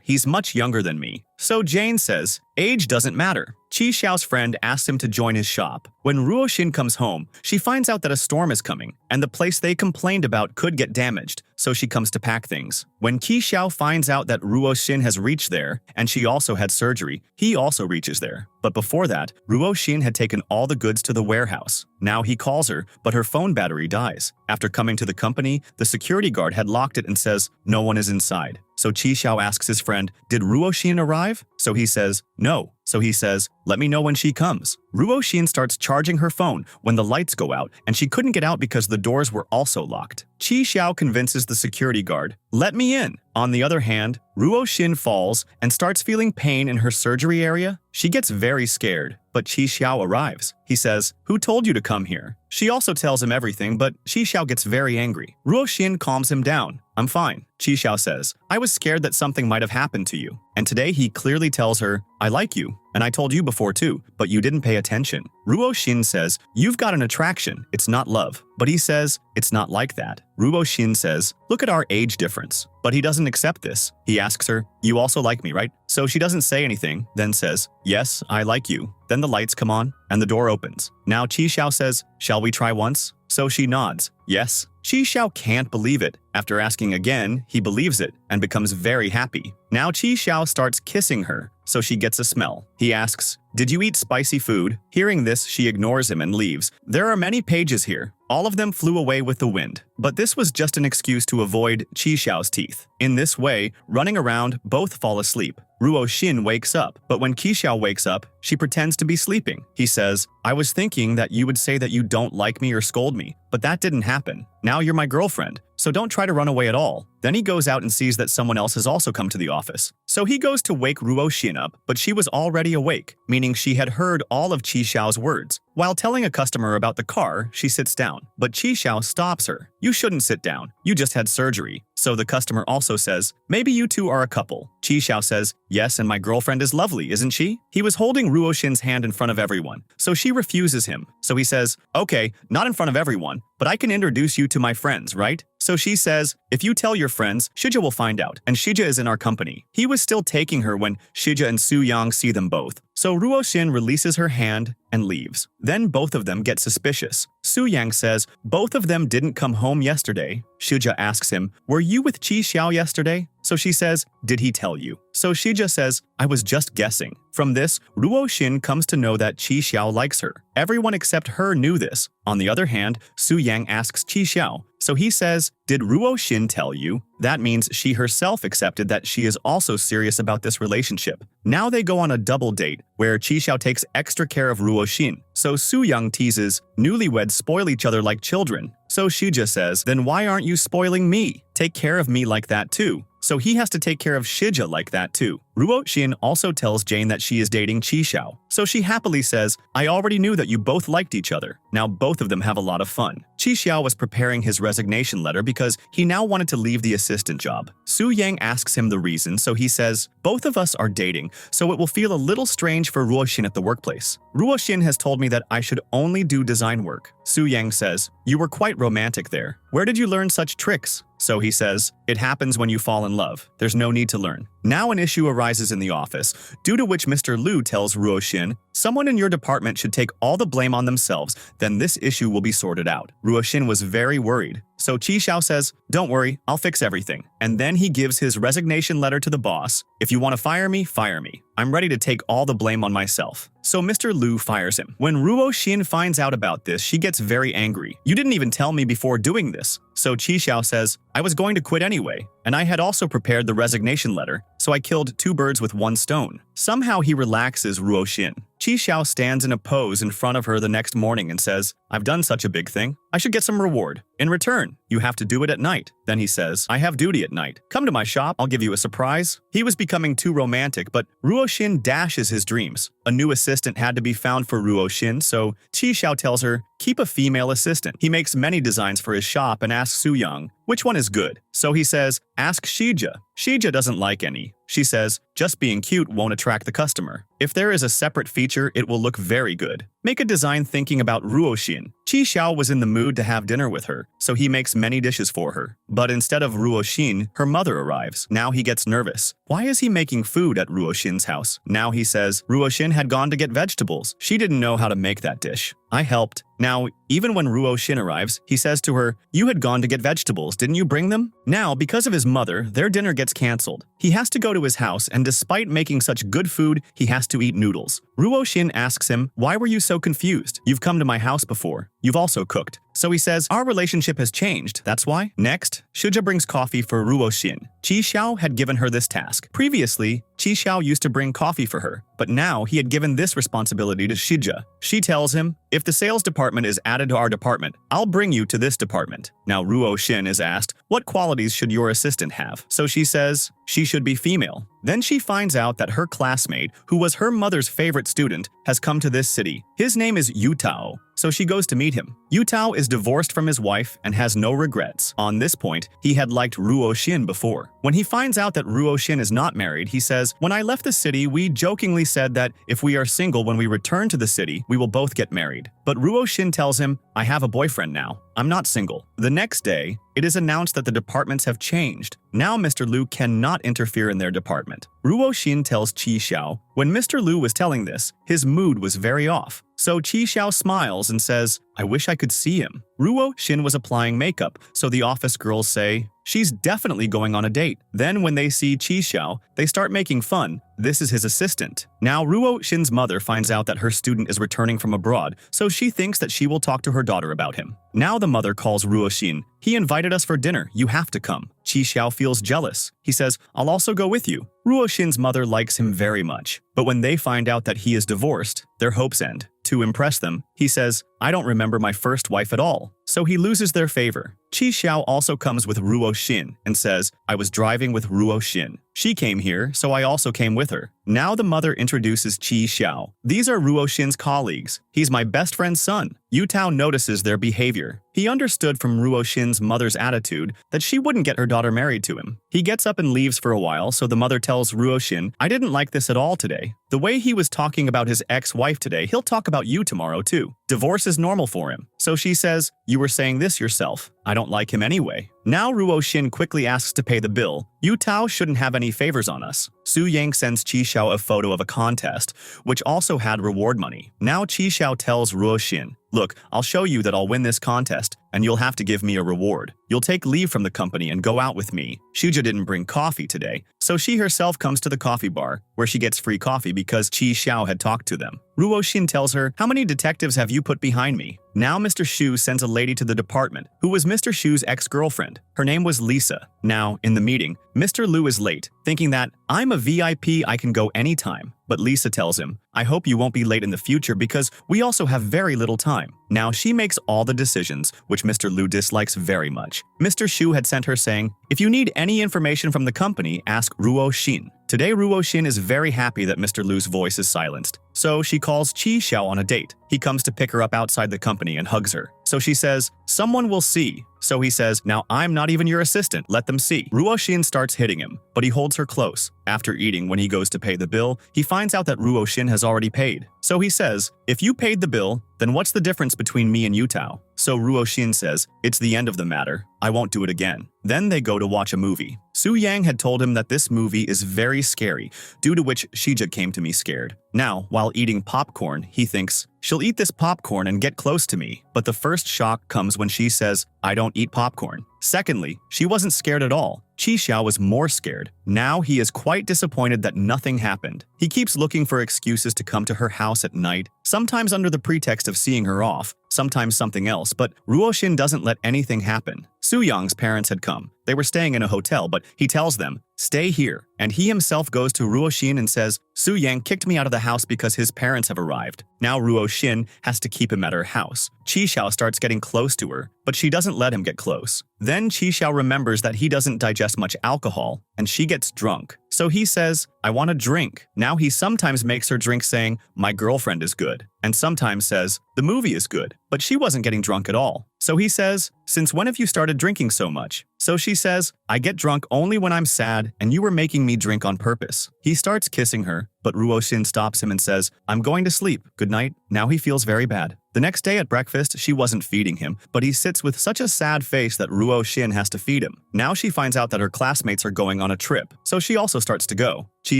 S1: he's much younger than me. So Jane says, age doesn't matter. Chi Xiao's friend asks him to join his shop. When Ruo Xin comes home, she finds out that a storm is coming, and the place they complained about could get damaged, so she comes to pack things. When Chi Xiao finds out that Ruo Xin has reached there, and she also had surgery, he also reaches there. But before that, Ruo Xin had taken all the goods to the warehouse. Now he calls her, but her phone battery dies. After coming to the company, the security guard had locked it and says, no one is inside. So Chi Xiao asks his friend, did Ruo Xin arrive? So he says, no. So he says, let me know when she comes. Ruo Xin starts charging her phone when the lights go out, and she couldn't get out because the doors were also locked. Chi Xiao convinces the security guard, let me in. On the other hand, Ruo Xin falls and starts feeling pain in her surgery area. She gets very scared, but Chi Xiao arrives. He says, who told you to come here? She also tells him everything, but Chi Xiao gets very angry. Ruo Xin calms him down. I'm fine. Chi Xiao says, I was scared that something might have happened to you. And today he clearly tells her, I like you. And I told you before too, but you didn't pay attention. Ruo Xin says, you've got an attraction, it's not love. But he says, it's not like that. Ruo Xin says, look at our age difference. But he doesn't accept this. He asks her, you also like me, right? So she doesn't say anything, then says, yes, I like you. Then the lights come on, and the door opens. Now Chi Xiao says, shall we try once? So she nods, yes. Chi Xiao can't believe it. After asking again, he believes it and becomes very happy. Now Chi Xiao starts kissing her, so she gets a smell. He asks, did you eat spicy food? Hearing this, she ignores him and leaves. There are many pages here. All of them flew away with the wind. But this was just an excuse to avoid Chi Xiao's teeth. In this way, running around, both fall asleep. Ruo Xin wakes up, but when Chi Xiao wakes up, she pretends to be sleeping. He says, I was thinking that you would say that you don't like me or scold me, but that didn't happen. Now you're my girlfriend, so don't try to run away at all. Then he goes out and sees that someone else has also come to the office. So he goes to wake Ruo Xin up, but she was already awake, meaning she had heard all of Chi Xiao's words. While telling a customer about the car, she sits down, but Chi Xiao stops her. You shouldn't sit down. You just had surgery. So the customer also says, maybe you two are a couple. Chi Xiao says, yes, and my girlfriend is lovely, isn't she? He was holding Ruo Xin's hand in front of everyone, so she refuses him. So he says, okay, not in front of everyone, but I can introduce you to my friends, right? So she says, if you tell your friends, Shija will find out, and Shija is in our company. He was still taking her when Shija and Su Yang see them both. So Ruo Xin releases her hand and leaves. Then both of them get suspicious. Su Yang says, both of them didn't come home yesterday. Shija asks him, were you with Chi Xiao yesterday? So she says, did he tell you? So Shija says, I was just guessing. From this, Ruo Xin comes to know that Chi Xiao likes her. Everyone except her knew this. On the other hand, Su Yang asks Chi Xiao. So he says, did Ruo Xin tell you? That means she herself accepted that she is also serious about this relationship. Now they go on a double date, where Chi Xiao takes extra care of Ruo Xin. So Su Yang teases, newlyweds spoil each other like children. So Shija says, then why aren't you spoiling me? Take care of me like that too. So he has to take care of Shija like that too. Ruo Xin also tells Jane that she is dating Chi Xiao. So she happily says, I already knew that you both liked each other. Now both of them have a lot of fun. Chi Xiao was preparing his resignation letter because he now wanted to leave the assistant job. Su Yang asks him the reason, so he says, both of us are dating, so it will feel a little strange for Ruo Xin at the workplace. Ruo Xin has told me that I should only do design work. Su Yang says, you were quite romantic there. Where did you learn such tricks? So he says, it happens when you fall in love. There's no need to learn. Now an issue arises in the office, due to which Mr. Liu tells Ruo Xin, someone in your department should take all the blame on themselves, then this issue will be sorted out. Ruo Xin was very worried. So Chi Xiao says, don't worry, I'll fix everything. And then he gives his resignation letter to the boss. If you want to fire me, fire me. I'm ready to take all the blame on myself. So Mr. Liu fires him. When Ruo Xin finds out about this, she gets very angry. You didn't even tell me before doing this. So Chi Xiao says, I was going to quit anyway, and I had also prepared the resignation letter, so I killed two birds with one stone. Somehow he relaxes Ruo Xin. Chi Xiao stands in a pose in front of her the next morning and says, I've done such a big thing. I should get some reward. In return, you have to do it at night. Then he says, I have duty at night. Come to my shop, I'll give you a surprise. He was becoming too romantic, but Ruo Xin dashes his dreams. A new assistant had to be found for Ruo Xin, so Chi Xiao tells her, keep a female assistant. He makes many designs for his shop and asks Su Yang, which one is good? So he says, ask Shija. Shija doesn't like any. She says, just being cute won't attract the customer. If there is a separate feature, it will look very good. Make a design thinking about Ruo Xin. Chi Xiao was in the mood to have dinner with her, so he makes many dishes for her. But instead of Ruo Xin, her mother arrives. Now he gets nervous. Why is he making food at Ruo Xin's house? Now he says, Ruo Xin had gone to get vegetables. She didn't know how to make that dish. I helped. Now, even when Ruo Xin arrives, he says to her, you had gone to get vegetables, didn't you bring them? Now, because of his mother, their dinner gets cancelled. He has to go to his house, and despite making such good food, he has to eat noodles. Ruo Xin asks him, why were you so confused? You've come to my house before. You've also cooked. So he says, our relationship has changed, that's why. Next, Shija brings coffee for Ruo Xin. Chi Xiao had given her this task. Previously, Chi Xiao used to bring coffee for her, but now he had given this responsibility to Shija. She tells him, if the sales department is added to our department, I'll bring you to this department. Now Ruo Xin is asked, what qualities should your assistant have? So she says, she should be female. Then she finds out that her classmate, who was her mother's favorite student, has come to this city. His name is Yu Tao. So so she goes to meet him. Yutao is divorced from his wife and has no regrets. On this point, he had liked Ruo Shin before. When he finds out that Ruo Shin is not married, he says, "When I left the city, we jokingly said that if we are single when we return to the city, we will both get married." But Ruo Shin tells him, "I have a boyfriend now. I'm not single." The next day, it is announced that the departments have changed. Now Mr. Liu cannot interfere in their department. Ruo Shin tells Qi Xiao. When Mr. Liu was telling this, his mood was very off. So Qi Xiao smiles and says, "I wish I could see him." Ruo Shin was applying makeup, so the office girls say, "She's definitely going on a date." Then when they see Qi Xiao, they start making fun. This is his assistant. Now Ruo Shin's mother finds out that her student is returning from abroad, so she thinks that she will talk to her daughter about him. Now the mother calls Ruo Shin. "He invited us for dinner. You have to come." Qi Xiao feels jealous. He says, "I'll also go with you." Ruo Shin's mother likes him very much, but when they find out that he is divorced, their hopes end. To impress them, he says, "I don't remember my first wife at all." So he loses their favor. Qi Xiao also comes with Ruo Shin and says, "I was driving with Ruo Shin. She came here, so I also came with her." Now the mother introduces Qi Xiao. "These are Ruo Shin's colleagues. He's my best friend's son." Yutao notices their behavior. He understood from Ruo Shin's mother's attitude that she wouldn't get her daughter married to him. He gets up and leaves for a while, so the mother tells Ruo Shin, "I didn't like this at all today. The way he was talking about his ex-wife today, he'll talk about you tomorrow too. Divorce is normal for him." So she says, "You were saying this yourself. I don't like him anyway." Now Ruo Shin quickly asks to pay the bill. "Yutao shouldn't have any favors on us." Su Yang sends Qi Xiao a photo of a contest, which also had reward money. Now Qi Xiao tells Ruo Shin, "Look, I'll show you that I'll win this contest, and you'll have to give me a reward. You'll take leave from the company and go out with me." Shija didn't bring coffee today, so she herself comes to the coffee bar, where she gets free coffee because Qi Xiao had talked to them. Ruo Shin tells her, "How many detectives have you put behind me?" Now Mr. Shu sends a lady to the department, who was Mr. Shu's ex-girlfriend. Her name was Lisa. Now, in the meeting, Mr. Liu is late, thinking that, "I'm a VIP, I can go anytime." But Lisa tells him, "I hope you won't be late in the future because we also have very little time." Now she makes all the decisions, which Mr. Liu dislikes very much. Mr. Shu had sent her saying, "If you need any information from the company, ask Ruo Shin." Today Ruo Shin is very happy that Mr. Liu's voice is silenced. So she calls Qi Xiao on a date. He comes to pick her up outside the company and hugs her. So she says, "Someone will see." So he says, "Now I'm not even your assistant, let them see." Ruo Shin starts hitting him, but he holds her close. After eating, when he goes to pay the bill, he finds out that Ruo Shin has already paid. So he says, "If you paid the bill, then what's the difference between me and Yutao?" So Ruo Shin says, "It's the end of the matter. I won't do it again." Then they go to watch a movie. Su Yang had told him that this movie is very scary, due to which Shija came to me scared. Now, while eating popcorn, he thinks, "She'll eat this popcorn and get close to me." But the first shock comes when she says, "I don't eat popcorn." Secondly, she wasn't scared at all. Qi Xiao was more scared. Now he is quite disappointed that nothing happened. He keeps looking for excuses to come to her house at night, sometimes under the pretext of seeing her off, sometimes something else, but Ruo Shin doesn't let anything happen. Su Yang's parents had come. They were staying in a hotel, but he tells them, "Stay here." And he himself goes to Ruo Shin and says, "Su Yang kicked me out of the house because his parents have arrived." Now Ruo Shin has to keep him at her house. Qi Xiao starts getting close to her, but she doesn't let him get close. Then Qi Xiao remembers that he doesn't digest much alcohol, and she gets drunk. So he says, "I want a drink." Now he sometimes makes her drink saying, "My girlfriend is good," and sometimes says, "The movie is good," but she wasn't getting drunk at all. So he says, "Since when have you started drinking so much?" So she says, "I get drunk only when I'm sad, and you were making me drink on purpose." He starts kissing her, but Ruo Shin stops him and says, "I'm going to sleep. Good night." Now he feels very bad. The next day at breakfast, she wasn't feeding him, but he sits with such a sad face that Ruo Shin has to feed him. Now she finds out that her classmates are going on a trip, so she also starts to go. Qi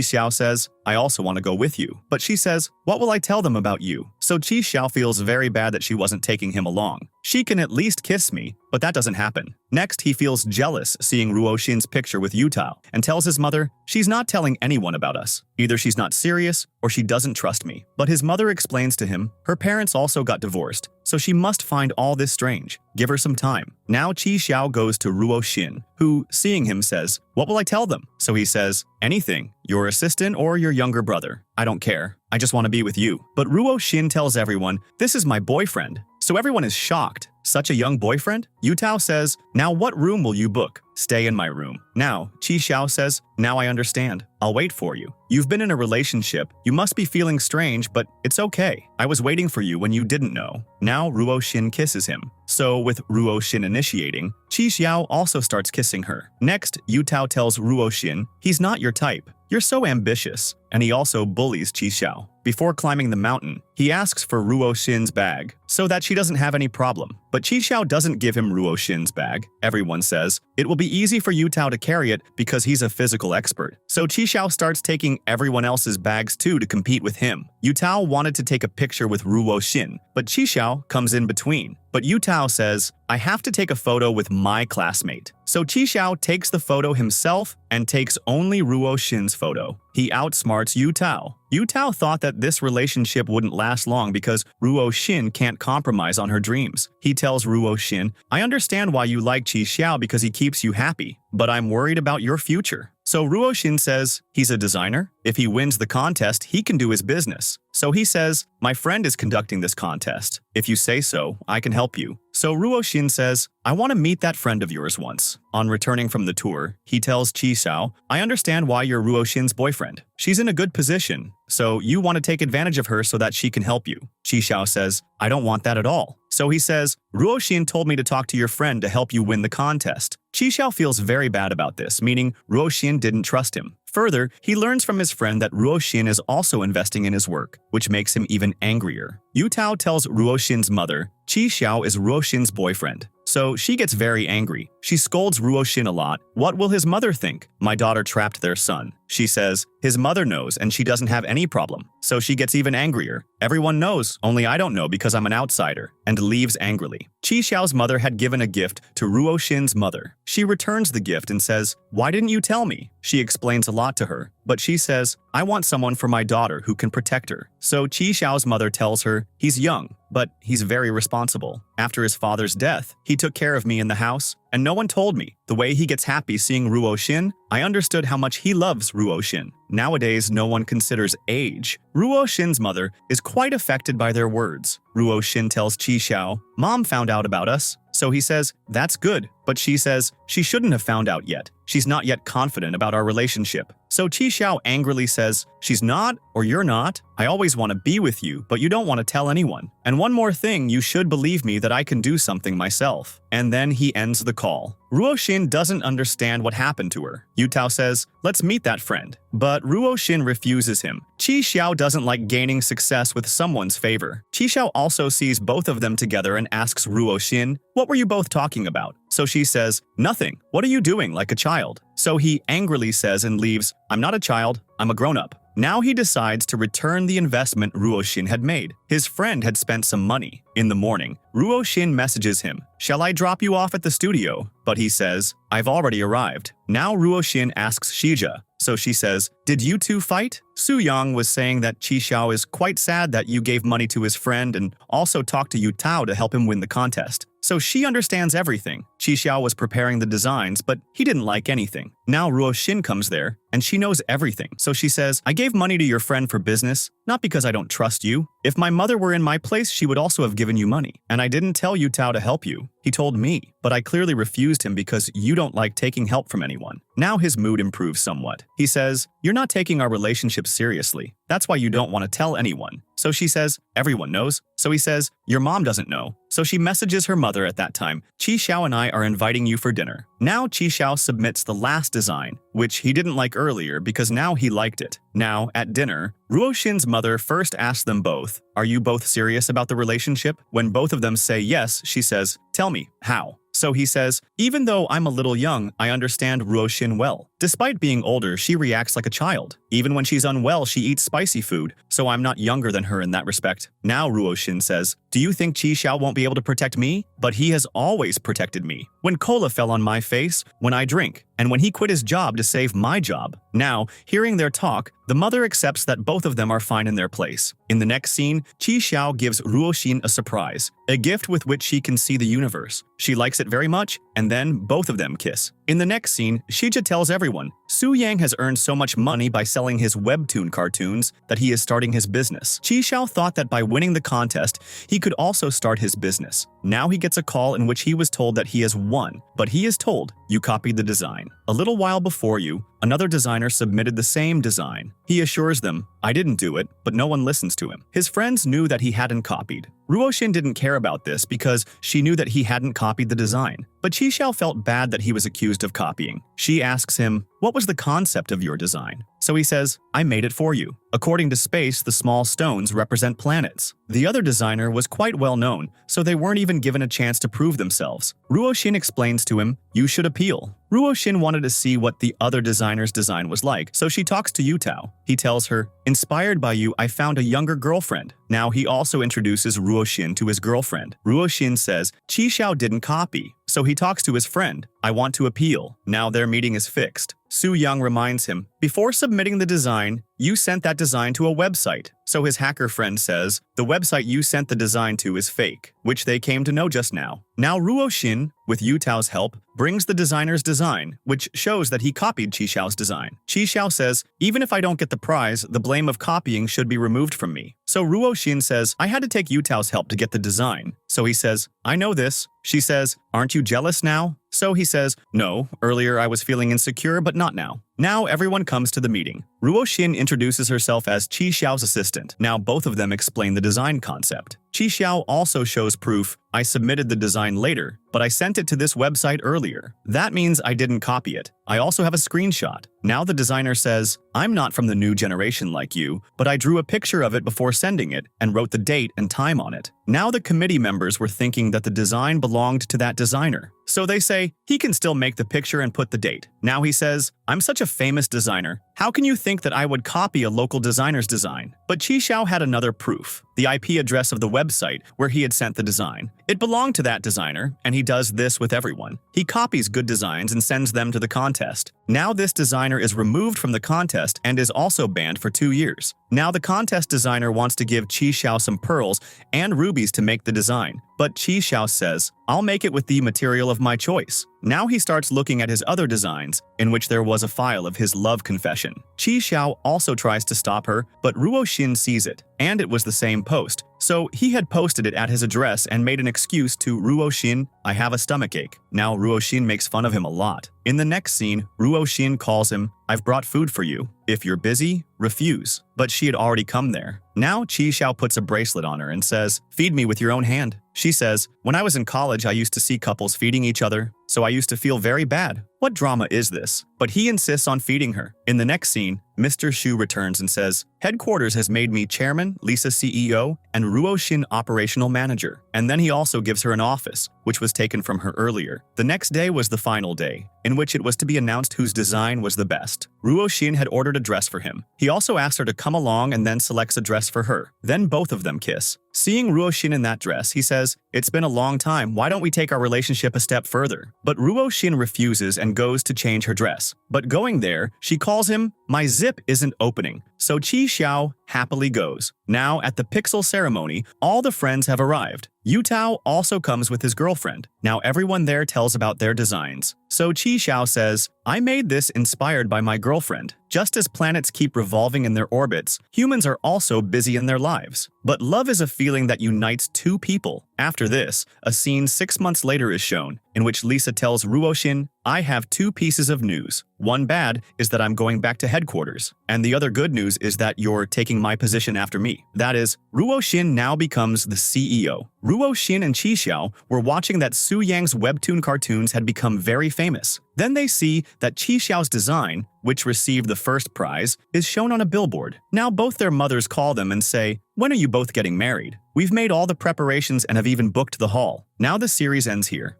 S1: Xiao says, "I also want to go with you." But she says, "What will I tell them about you?" So Qi Xiao feels very bad that she wasn't taking him along. "She can at least kiss me," but that doesn't happen. Next, he feels jealous seeing Ruo Shin's picture with Yutao and tells his mother, "She's not telling anyone about us. Either she's not serious or she doesn't trust me." But his mother explains to him, her parents also got divorced, so she must find all this strange. Give her some time. Now Qi Xiao goes to Ruo Shin, who, seeing him, says, "What will I tell them?" So he says, "Anything. Your assistant or your younger brother. I don't care. I just want to be with you." But Ruo Shin tells everyone, "This is my boyfriend." so everyone is shocked. Such a young boyfriend? Yutao says, now what room will you book? Stay in my room. Now, Qi Xiao says, now I understand. I'll wait for you. You've been in a relationship. You must be feeling strange, but it's okay. I was waiting for you when you didn't know. Now Ruo Xin kisses him. So with Ruo Xin initiating, Qi Xiao also starts kissing her. Next, Yutao tells Ruo Xin, he's not your type. You're so ambitious. And he also bullies Qi Xiao. Before climbing the mountain, he asks for Ruo Xin's bag so that she doesn't have any problem. But Qi Xiao doesn't give him Ruo Xin's bag. Everyone says, it will be easy for Yutao to carry it because he's a physical expert. So Qi Xiao starts taking everyone else's bags too to compete with him. Yutao wanted to take a picture with Ruo Xin, but Qi Xiao comes in between. But Yutao says, I have to take a photo with my classmate. So Qi Xiao takes the photo himself and takes only Ruo Xin's photo. He outsmarts Yutao. Yutao thought that this relationship wouldn't last long because Ruo Xin can't compromise on her dreams. He tells Ruo Xin, I understand why you like Qi Xiao because he keeps you happy, but I'm worried about your future. So Ruo Xin says, he's a designer. If he wins the contest, he can do his business. So he says, my friend is conducting this contest. If you say so, I can help you. So Ruo Xin says, I want to meet that friend of yours once. On returning from the tour, he tells Qi Xiao, I understand why you're Ruo Xin's boyfriend. She's in a good position, so you want to take advantage of her so that she can help you. Qi Xiao says, I don't want that at all. So he says, Ruo Xin told me to talk to your friend to help you win the contest. Qi Xiao feels very bad about this, meaning Ruo Xin didn't trust him. Further, he learns from his friend that Ruo Xin is also investing in his work, which makes him even angrier. Yutao tells Ruo Xin's mother, Qi Xiao is Ruo Xin's boyfriend. So she gets very angry. She scolds Ruo Xin a lot. What will his mother think? My daughter trapped their son. She says, his mother knows and she doesn't have any problem. So she gets even angrier. Everyone knows, only I don't know because I'm an outsider, and leaves angrily. Qi Xiao's mother had given a gift to Ruo Xin's mother. She returns the gift and says, why didn't you tell me? She explains a lot to her, but she says, I want someone for my daughter who can protect her. So Qi Xiao's mother tells her, he's young, but he's very responsible. After his father's death, he took care of me in the house, and no one told me. The way he gets happy seeing Ruo Xin, I understood how much he loves Ruo Xin. Nowadays, no one considers age. Ruo Xin's mother is quite affected by their words. Ruo Xin tells Qi Xiao, Mom found out about us. So he says, that's good. But she says, she shouldn't have found out yet. She's not yet confident about our relationship. So Qi Xiao angrily says, she's not, or you're not. I always want to be with you, but you don't want to tell anyone. And one more thing, you should believe me that I can do something myself. And then he ends the call. Ruo Xin doesn't understand what happened to her. Yutao says, let's meet that friend. But Ruo Xin refuses him. Qi Xiao doesn't like gaining success with someone's favor. Qi Xiao also sees both of them together and asks Ruo Xin, what were you both talking about? So she says, nothing. What are you doing like a child? So he angrily says and leaves, I'm not a child, I'm a grown-up. Now he decides to return the investment Ruo Xin had made. His friend had spent some money. In the morning, Ruo Xin messages him, shall I drop you off at the studio? But he says, I've already arrived. Now Ruo Xin asks Shija. So she says, did you two fight? Su Yang was saying that Qi Xiao is quite sad that you gave money to his friend and also talked to Yutao to help him win the contest. So she understands everything. Qi Xiao was preparing the designs, but he didn't like anything. Now Ruo Xin comes there, and she knows everything. So she says, I gave money to your friend for business, not because I don't trust you. If my mother were in my place, she would also have given you money. And I didn't tell Yutao to help you. He told me, but I clearly refused him because you don't like taking help from anyone. Now his mood improves somewhat. He says, you're not taking our relationship seriously. That's why you don't want to tell anyone. So she says, everyone knows. So he says, your mom doesn't know. So she messages her mother at that time, Qi Xiao and I are inviting you for dinner. Now Qi Xiao submits the last design, which he didn't like earlier because now he liked it. Now, at dinner, Ruo Xin's mother first asks them both, are you both serious about the relationship? When both of them say yes, she says, tell me, how? So he says, even though I'm a little young, I understand Ruo Xin well. Despite being older, she reacts like a child. Even when she's unwell, she eats spicy food, so I'm not younger than her in that respect. Now Ruo Xin says, do you think Qi Xiao won't be able to protect me? But he has always protected me. When cola fell on my face, when I drink, and when he quit his job to save my job. Now, hearing their talk, the mother accepts that both of them are fine in their place. In the next scene, Qi Xiao gives Ruo Xin a surprise, a gift with which she can see the universe. She likes it very much, and then both of them kiss. In the next scene, Shija tells everyone, Su Yang has earned so much money by selling his webtoon cartoons that he is starting his business. Chi Xiao thought that by winning the contest, he could also start his business. Now he gets a call in which he was told that he has won, but he is told, "You copied the design. A little while before you, another designer submitted the same design." He assures them, "I didn't do it," but no one listens to him. His friends knew that he hadn't copied. Ruoshin didn't care about this because she knew that he hadn't copied the design. But Chi Xiao felt bad that he was accused of copying. She asks him, "What was the concept of your design?" So he says, "I made it for you. According to space, the small stones represent planets." The other designer was quite well known, so they weren't even given a chance to prove themselves. Ruoshin explains to him, "You should appeal." Ruoshin wanted to see what the other designer's design was like, so she talks to Yutao. He tells her, "Inspired by you, I found a younger girlfriend." Now he also introduces Ruoshin to his girlfriend. Ruoshin says Chi Xiao didn't copy, so he talks to his friend. "I want to appeal." Now their meeting is fixed. Su Yang reminds him, "Before submitting the design, you sent that design to a website." So his hacker friend says, "The website you sent the design to is fake," which they came to know just now. Now Ruoshin, with Yutao's help, brings the designer's design, which shows that he copied Chi Xiao's design. Chi Xiao says, "Even if I don't get the prize, the blame of copying should be removed from me." So Ruoshin says, "I had to take Yutao's help to get the design." So he says, "I know this." She says, "Aren't you jealous now?" So he says, "No, earlier I was feeling insecure, but not now." Now everyone comes to the meeting. Ruoshin introduces herself as Chi Xiao's assistant. Now both of them explain the design concept. Chi Xiao also shows proof, "I submitted the design later, but I sent it to this website earlier. That means I didn't copy it. I also have a screenshot." Now the designer says, "I'm not from the new generation like you, but I drew a picture of it before sending it and wrote the date and time on it." Now the committee members were thinking that the design belonged to that designer. So they say, "He can still make the picture and put the date." Now he says, "I'm such a famous designer. How can you think that I would copy a local designer's design?" But Chi Xiao had another proof, the IP address of the website where he had sent the design. It belonged to that designer, and he does this with everyone. He copies good designs and sends them to the contest. Now this designer is removed from the contest and is also banned for 2 years. Now the contest designer wants to give Chi Xiao some pearls and rubies to make the design, but Chi Xiao says, "I'll make it with the material of my choice." Now he starts looking at his other designs, in which there was a file of his love confession. Chi Xiao also tries to stop her, but Ruoshin sees it, and it was the same post. So he had posted it at his address and made an excuse to Ruoshin, "I have a stomachache." Now Ruoshin makes fun of him a lot. In the next scene, Ruoshin calls him, "I've brought food for you. If you're busy, refuse." But she had already come there. Now Chi Xiao puts a bracelet on her and says, "Feed me with your own hand." She says, "When I was in college, I used to see couples feeding each other, so I used to feel very bad. What drama is this?" But he insists on feeding her. In the next scene, Mr. Shu returns and says, "Headquarters has made me chairman, Lisa CEO, and Ruoshin operational manager." And then he also gives her an office, which was taken from her earlier. The next day was the final day, in which it was to be announced whose design was the best. Ruoshin had ordered a dress for him. He also asked her to come along and then selects a dress for her. Then both of them kiss. Seeing Ruoshin in that dress, he says, "It's been a long time, why don't we take our relationship a step further?" But Ruoshin refuses and goes to change her dress. But going there, she calls him, "My zip isn't opening." So Chi Xiao happily goes. Now at the pixel ceremony, all the friends have arrived. Yutao also comes with his girlfriend. Now everyone there tells about their designs. So Chi Xiao says, "I made this inspired by my girlfriend. Just as planets keep revolving in their orbits, humans are also busy in their lives. But love is a feeling that unites two people." After this, a scene 6 months later is shown, in which Lisa tells Ruoshin, "I have 2 pieces of news. One bad is that I'm going back to headquarters, and the other good news is that you're taking my position after me." That is, Ruoshin now becomes the CEO. Ruoshin and Chi Xiao were watching that Su Yang's webtoon cartoons had become very famous. Then they see that Chi Xiao's design, which received the first prize, is shown on a billboard. Now both their mothers call them and say, "When are you both getting married? We've made all the preparations and have even booked the hall." Now the series ends here.